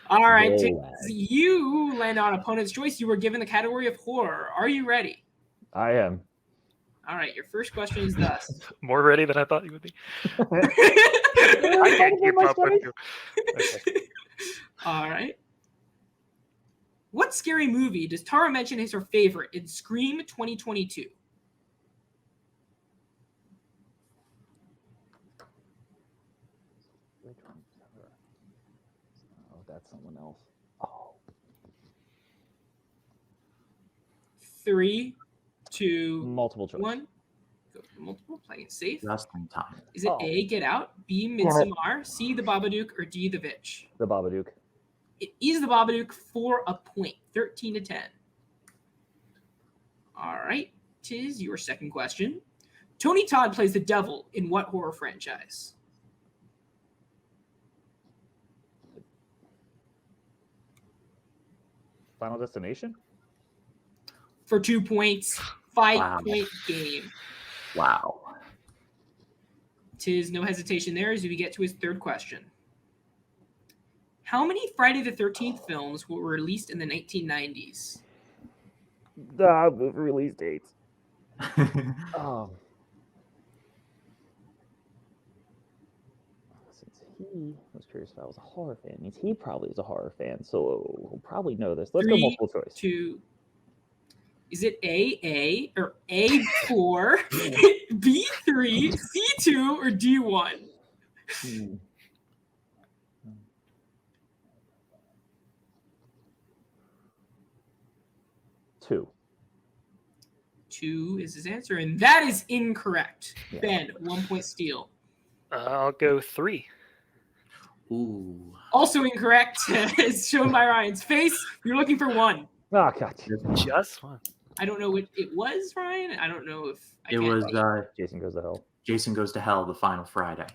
All right, No Tiz, way. you land on opponent's choice. You were given the category of horror. Are you ready? I am. All right, your first question is thus. More ready than I thought you would be. All I can't keep up with you. Okay. right. What scary movie does Tara mention is her favorite in Scream 2022? Which one's her? Oh, that's someone else. Oh, 3, 2, multiple choice. 1. Go for multiple, playing it safe. Just in time. Is it Oh. A, Get Out, B, Damn it. Midsommar, C, The Babadook, or D, The Vitch? The Babadook. It is The Babadook for a point, 13 to 10. All right, Tiz, your second question. Tony Todd plays the devil in what horror franchise? Final Destination? For 2 points, Wow. 5-point game. Wow. Tiz, no hesitation there as we get to his third question. How many Friday the 13th films were released in the 1990s? The release dates. Since he was curious if I was a horror fan, means he probably is a horror fan, so he'll probably know this. Let's go 3, multiple choice. 2. Is it A or A4, B3, C2, or D1? Hmm. 2. 2 is his answer, and that is incorrect. Yeah. Ben, 1-point steal. I'll go 3. Ooh. Also incorrect, as shown by Ryan's face. You're looking for 1. Oh, God. Just one. I don't know what it was, Ryan. I don't know if I It can't was tell you. Jason Goes to Hell. Jason Goes to Hell, the final Friday.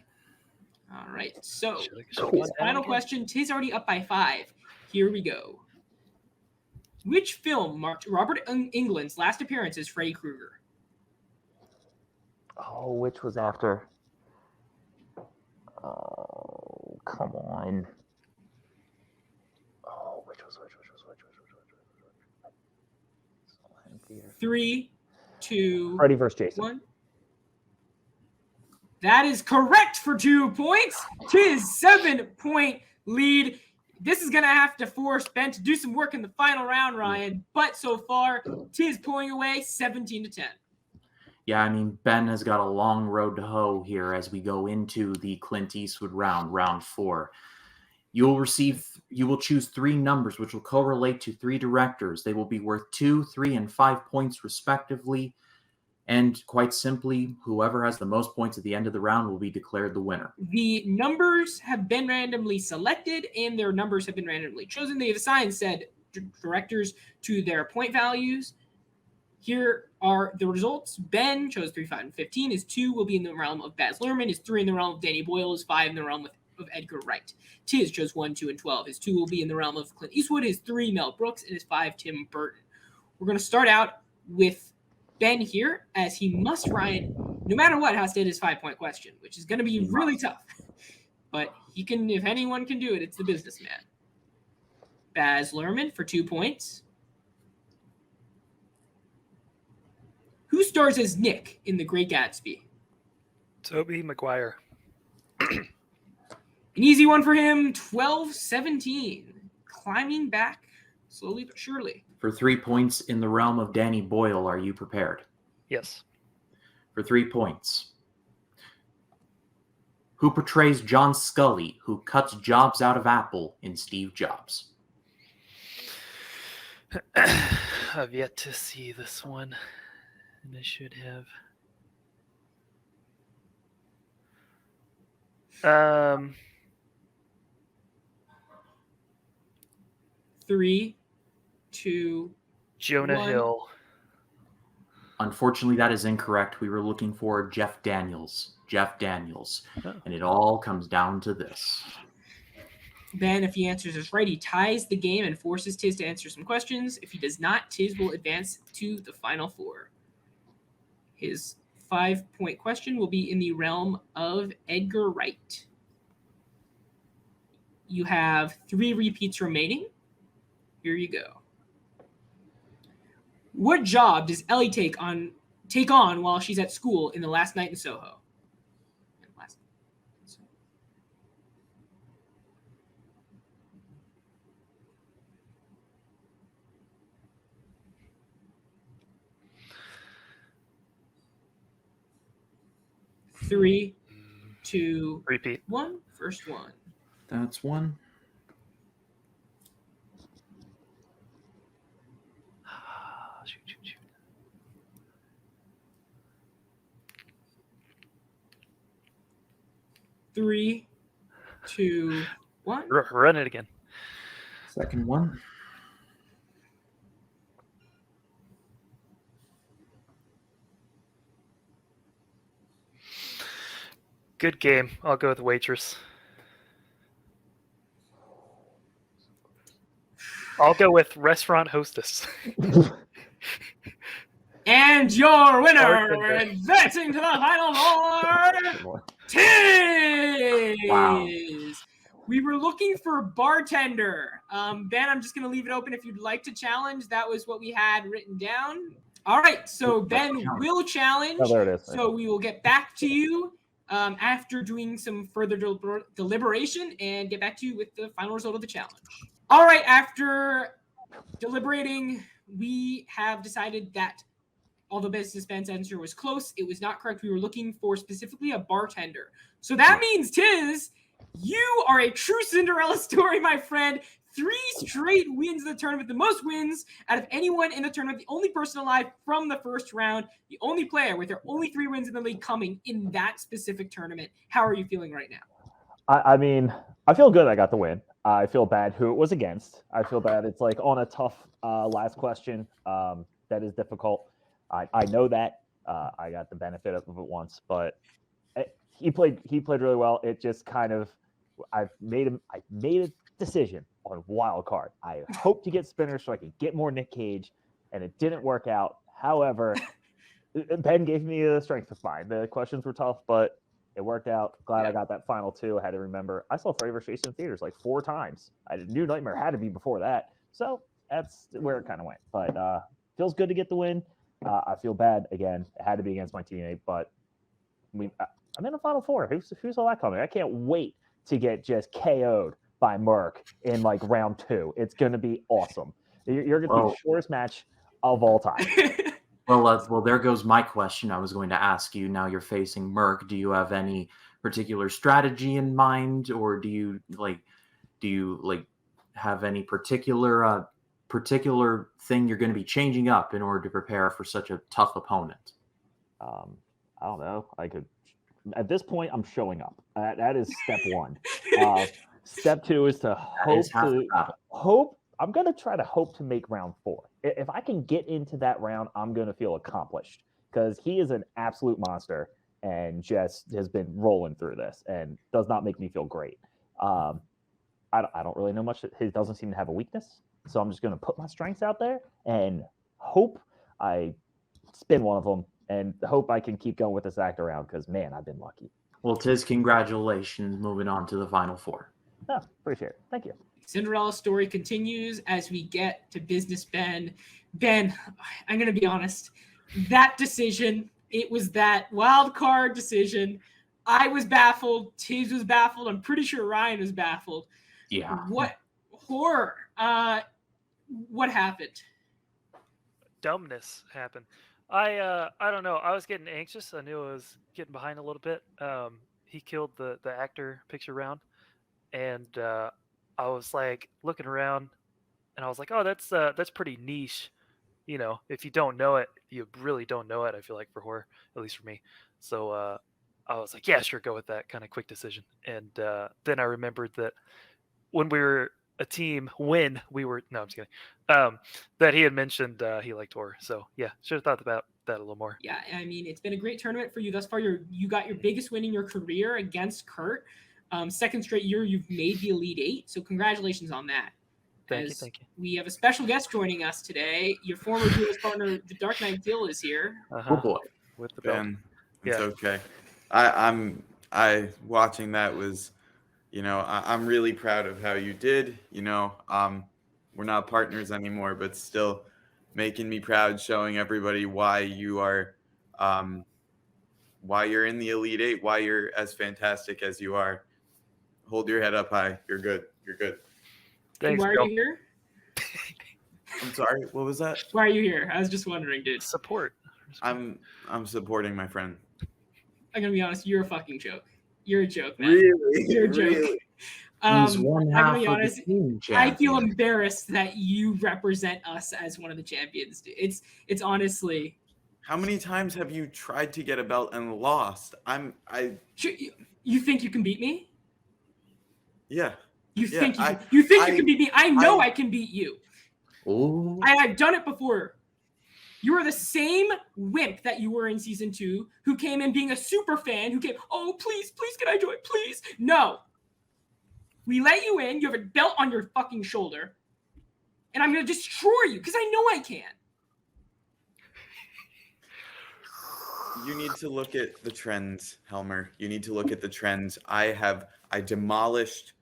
All right. So, Should've his got that final again. question. Tiz already up by 5. Here we go. Which film marked Robert Englund's last appearance as Freddy Krueger? Oh, which was after? Oh, come on. Oh, which was? 3, 2, Freddy vs. Jason. 1. That is correct for 2 points. Tiz 7-point lead. This is going to have to force Ben to do some work in the final round, Ryan. But so far, Tiz pulling away 17 to 10. Yeah, I mean, Ben has got a long road to hoe here as we go into the Clint Eastwood round, round 4. You will choose 3 numbers, which will correlate to 3 directors. They will be worth 2, 3, and 5 points respectively. And quite simply, whoever has the most points at the end of the round will be declared the winner. The numbers have been randomly selected and their numbers have been randomly chosen. They have assigned said directors to their point values. Here are the results. Ben chose 3, 5, and 15. His 2 will be in the realm of Baz Luhrmann. His 3 in the realm of Danny Boyle. His 5 in the realm of Edgar Wright. Tiz chose 1, 2, and 12. His 2 will be in the realm of Clint Eastwood, his 3, Mel Brooks, and his 5, Tim Burton. We're going to start out with Ben here, as he must, Ryan, no matter what, has to hit his 5-point question, which is going to be really tough. But he can, if anyone can do it, it's the businessman. Baz Luhrmann for 2 points. Who stars as Nick in The Great Gatsby? Tobey Maguire. An easy one for him, 12-17. Climbing back slowly but surely. For 3 points in the realm of Danny Boyle, are you prepared? Yes. For 3 points. Who portrays John Scully, who cuts Jobs out of Apple in Steve Jobs? I've yet to see this one, and I should have. 3, 2, Jonah 1. Hill. Unfortunately, that is incorrect. We were looking for Jeff Daniels. Jeff Daniels. Oh. And it all comes down to this. Ben, if he answers this right, he ties the game and forces Tiz to answer some questions. If he does not, Tiz will advance to the final 4. His 5-point question will be in the realm of Edgar Wright. You have 3 repeats remaining. Here you go. What job does Ellie take on while she's at school in The Last Night in Soho? 3, 2, Repeat. 1. First one. That's one. Shoot. 3, 2, 1. Run it again. Second one. Good game. I'll go with Waitress. I'll go with Restaurant Hostess. And your winner, Bartender. advancing to the final 4, Tiz! Wow. We were looking for bartender. Ben, I'm just going to leave it open if you'd like to challenge. That was what we had written down. All right, so Ben will challenge. Oh, there it is. So we will get back to you after doing some further deliberation and get back to you with the final result of the challenge. All right, after deliberating, we have decided that although businessman's answer was close, it was not correct. We were looking for specifically a bartender. So that means, Tiz, you are a true Cinderella story, my friend. 3 straight wins of the tournament, the most wins out of anyone in the tournament, the only person alive from the first round, the only player with their only 3 wins in the league coming in that specific tournament. How are you feeling right now? I mean, I feel good I got the win. I feel bad who it was against. I feel bad it's like on a tough last question that is difficult. I know that. I got the benefit of it once, but he played really well. It just kind of I made a decision on wild card. I hope to get spinners so I could get more Nick Cage, and it didn't work out. However, Ben gave me the strength to find. The questions were tough, but it worked out. Glad I got that final 2. I had to remember. I saw Freddy vs. Jason in theaters like 4 times. I knew Nightmare had to be before that. So that's where it kind of went. But feels good to get the win. I feel bad again. It had to be against my teammate, but I'm in the final 4. Who's all that coming? I can't wait to get just KO'd by Merc in like round 2. It's going to be awesome. You're going to be the shortest match of all time. Well, there goes my question. I was going to ask you. Now you're facing Merc. Do you have any particular strategy in mind, or do you have any particular thing you're going to be changing up in order to prepare for such a tough opponent? I don't know. At this point, I'm showing up. That is step 1. Step 2 is to hope. I'm going to try to hope to make round 4. If I can get into that round, I'm going to feel accomplished, because he is an absolute monster and just has been rolling through this and does not make me feel great. I don't really know much. He doesn't seem to have a weakness, so I'm just going to put my strengths out there and hope I spin one of them and hope I can keep going with this act around because, man, I've been lucky. Well, Tiz, congratulations. Moving on to the Final Four. Oh, appreciate it. Thank you. Cinderella story continues as we get to Business Ben. Ben, I'm going to be honest. That decision, it was that wild card decision. I was baffled. Tiz was baffled. I'm pretty sure Ryan was baffled. Yeah. What horror. What happened? Dumbness happened. I don't know. I was getting anxious. I knew I was getting behind a little bit. He killed the actor picture round, and I was like looking around, and I was like, oh, that's pretty niche. You know, if you don't know it, you really don't know it. I feel like for horror, at least for me. So I was like, yeah, sure, go with that kind of quick decision. And then I remembered that when we were a team, no, I'm just kidding. That he had mentioned he liked horror. So yeah, should have thought about that a little more. Yeah, I mean, it's been a great tournament for you thus far. You got your biggest win in your career against Kurt. Second straight year you've made the Elite Eight. So congratulations on that. Thank you. We have a special guest joining us today. Your former duelist partner, the Dark Knight Gil, is here. Oh boy. With the belt. Ben, it's okay. I watching that was, I'm really proud of how you did. We're not partners anymore, but still making me proud, showing everybody why you are, why you're in the Elite Eight, why you're as fantastic as you are. Hold your head up high. You're good. You're good. Thanks, Why are Bill. you here? I'm sorry. What was that? Why are you here? I was just wondering, dude. Support. I'm supporting my friend. I'm gonna be honest. You're a fucking joke. You're a joke, man. Really? You're a joke. Really? He's one I'm half gonna be of honest. the team I feel champion. embarrassed that you represent us as one of the champions. Dude. It's honestly. How many times have you tried to get a belt and lost? You think you can beat me? Yeah. You Yeah, think you can beat me? I know I can beat you. Ooh. I've done it before. You are the same wimp that you were in season 2, who came in being a super fan, who came, oh, please, can I join? Please. No. We let you in. You have a belt on your fucking shoulder. And I'm going to destroy you because I know I can. You need to look at the trends, Helmer. You need to look at the trends. I demolished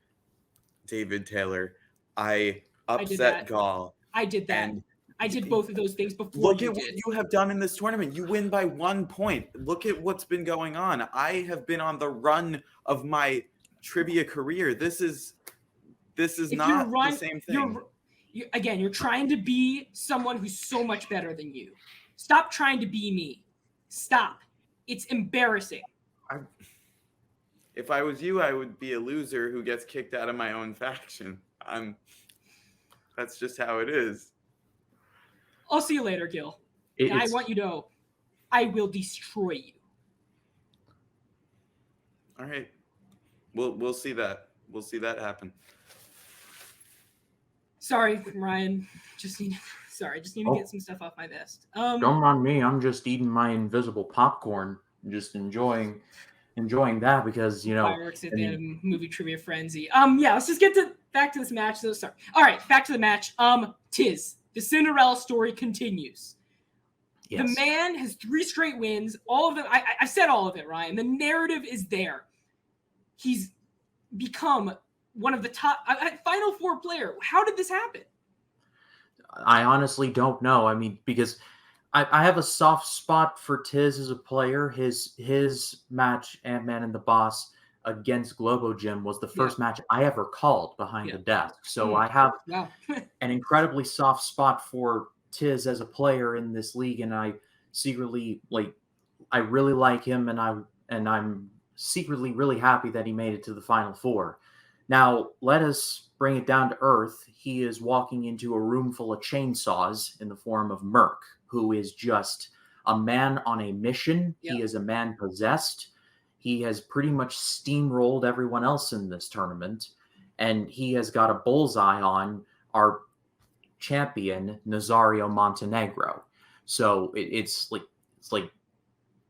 David Taylor. I upset Gall. I did that. And I did both of those things before. Look at what you have done in this tournament. You win by 1 point. Look at what's been going on. I have been on the run of my trivia career. This is not the same thing. You're trying to be someone who's so much better than you. Stop trying to be me. Stop. It's embarrassing. If I was you, I would be a loser who gets kicked out of my own faction. That's just how it is. I'll see you later, Gil. I want you to know, I will destroy you. All right. We'll see that. We'll see that happen. Sorry, Ryan. Just need to get some stuff off my vest. Don't mind me. I'm just eating my invisible popcorn, just enjoying that because fireworks at the end of movie trivia frenzy. Yeah, let's just get back to this match. So sorry. All right, back to the match. Tiz, the Cinderella story continues. Yes. The man has 3 straight wins. All of them. I said all of it, Ryan. The narrative is there. He's become one of the top Final Four player. How did this happen? I honestly don't know. I mean, because I have a soft spot for Tiz as a player. His match, Ant-Man and the Boss against Globo Gym, was the first match I ever called behind the desk. So I have an incredibly soft spot for Tiz as a player in this league, and I secretly I really like him, and I'm secretly really happy that he made it to the Final Four. Now, let us bring it down to earth. He is walking into a room full of chainsaws in the form of Merc, who is just a man on a mission. Yep. He is a man possessed. He has pretty much steamrolled everyone else in this tournament, and he has got a bullseye on our champion, Nazario Montenegro. So it's like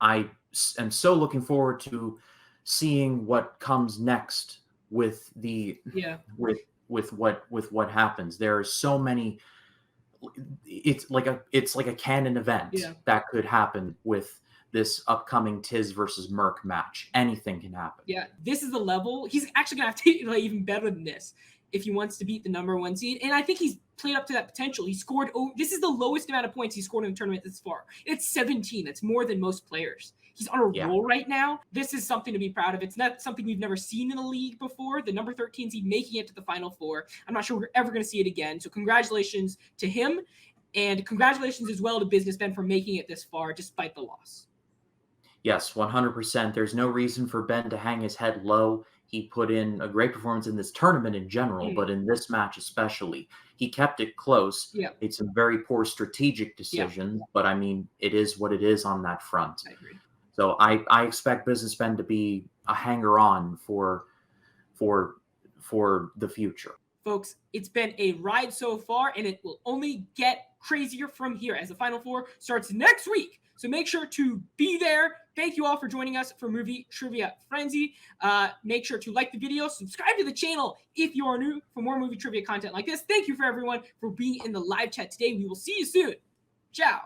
I am so looking forward to seeing what comes next with the Yeah. with what happens. There are so many. It's like a canon event that could happen with this upcoming Tiz versus Merc match. Anything can happen. Yeah, this is the level. He's actually gonna have to play even better than this if he wants to beat the number 1 seed. And I think he's played up to that potential. He scored. This is the lowest amount of points he scored in the tournament this far. It's 17. That's more than most players. He's on a roll right now. This is something to be proud of. It's not something we've never seen in the league before. The number 13 seed making it to the Final Four. I'm not sure we're ever going to see it again. So congratulations to him. And congratulations as well to Business Ben for making it this far despite the loss. Yes, 100%. There's no reason for Ben to hang his head low. He put in a great performance in this tournament in general, but in this match especially. He kept it close. Yeah. Made some very poor strategic decisions, but I mean, it is what it is on that front. I agree. So I expect Business Ben to be a hanger-on for the future. Folks, it's been a ride so far, and it will only get crazier from here as the Final Four starts next week. So make sure to be there. Thank you all for joining us for Movie Trivia Frenzy. Make sure to like the video, subscribe to the channel if you are new for more movie trivia content like this. Thank you for everyone for being in the live chat today. We will see you soon. Ciao.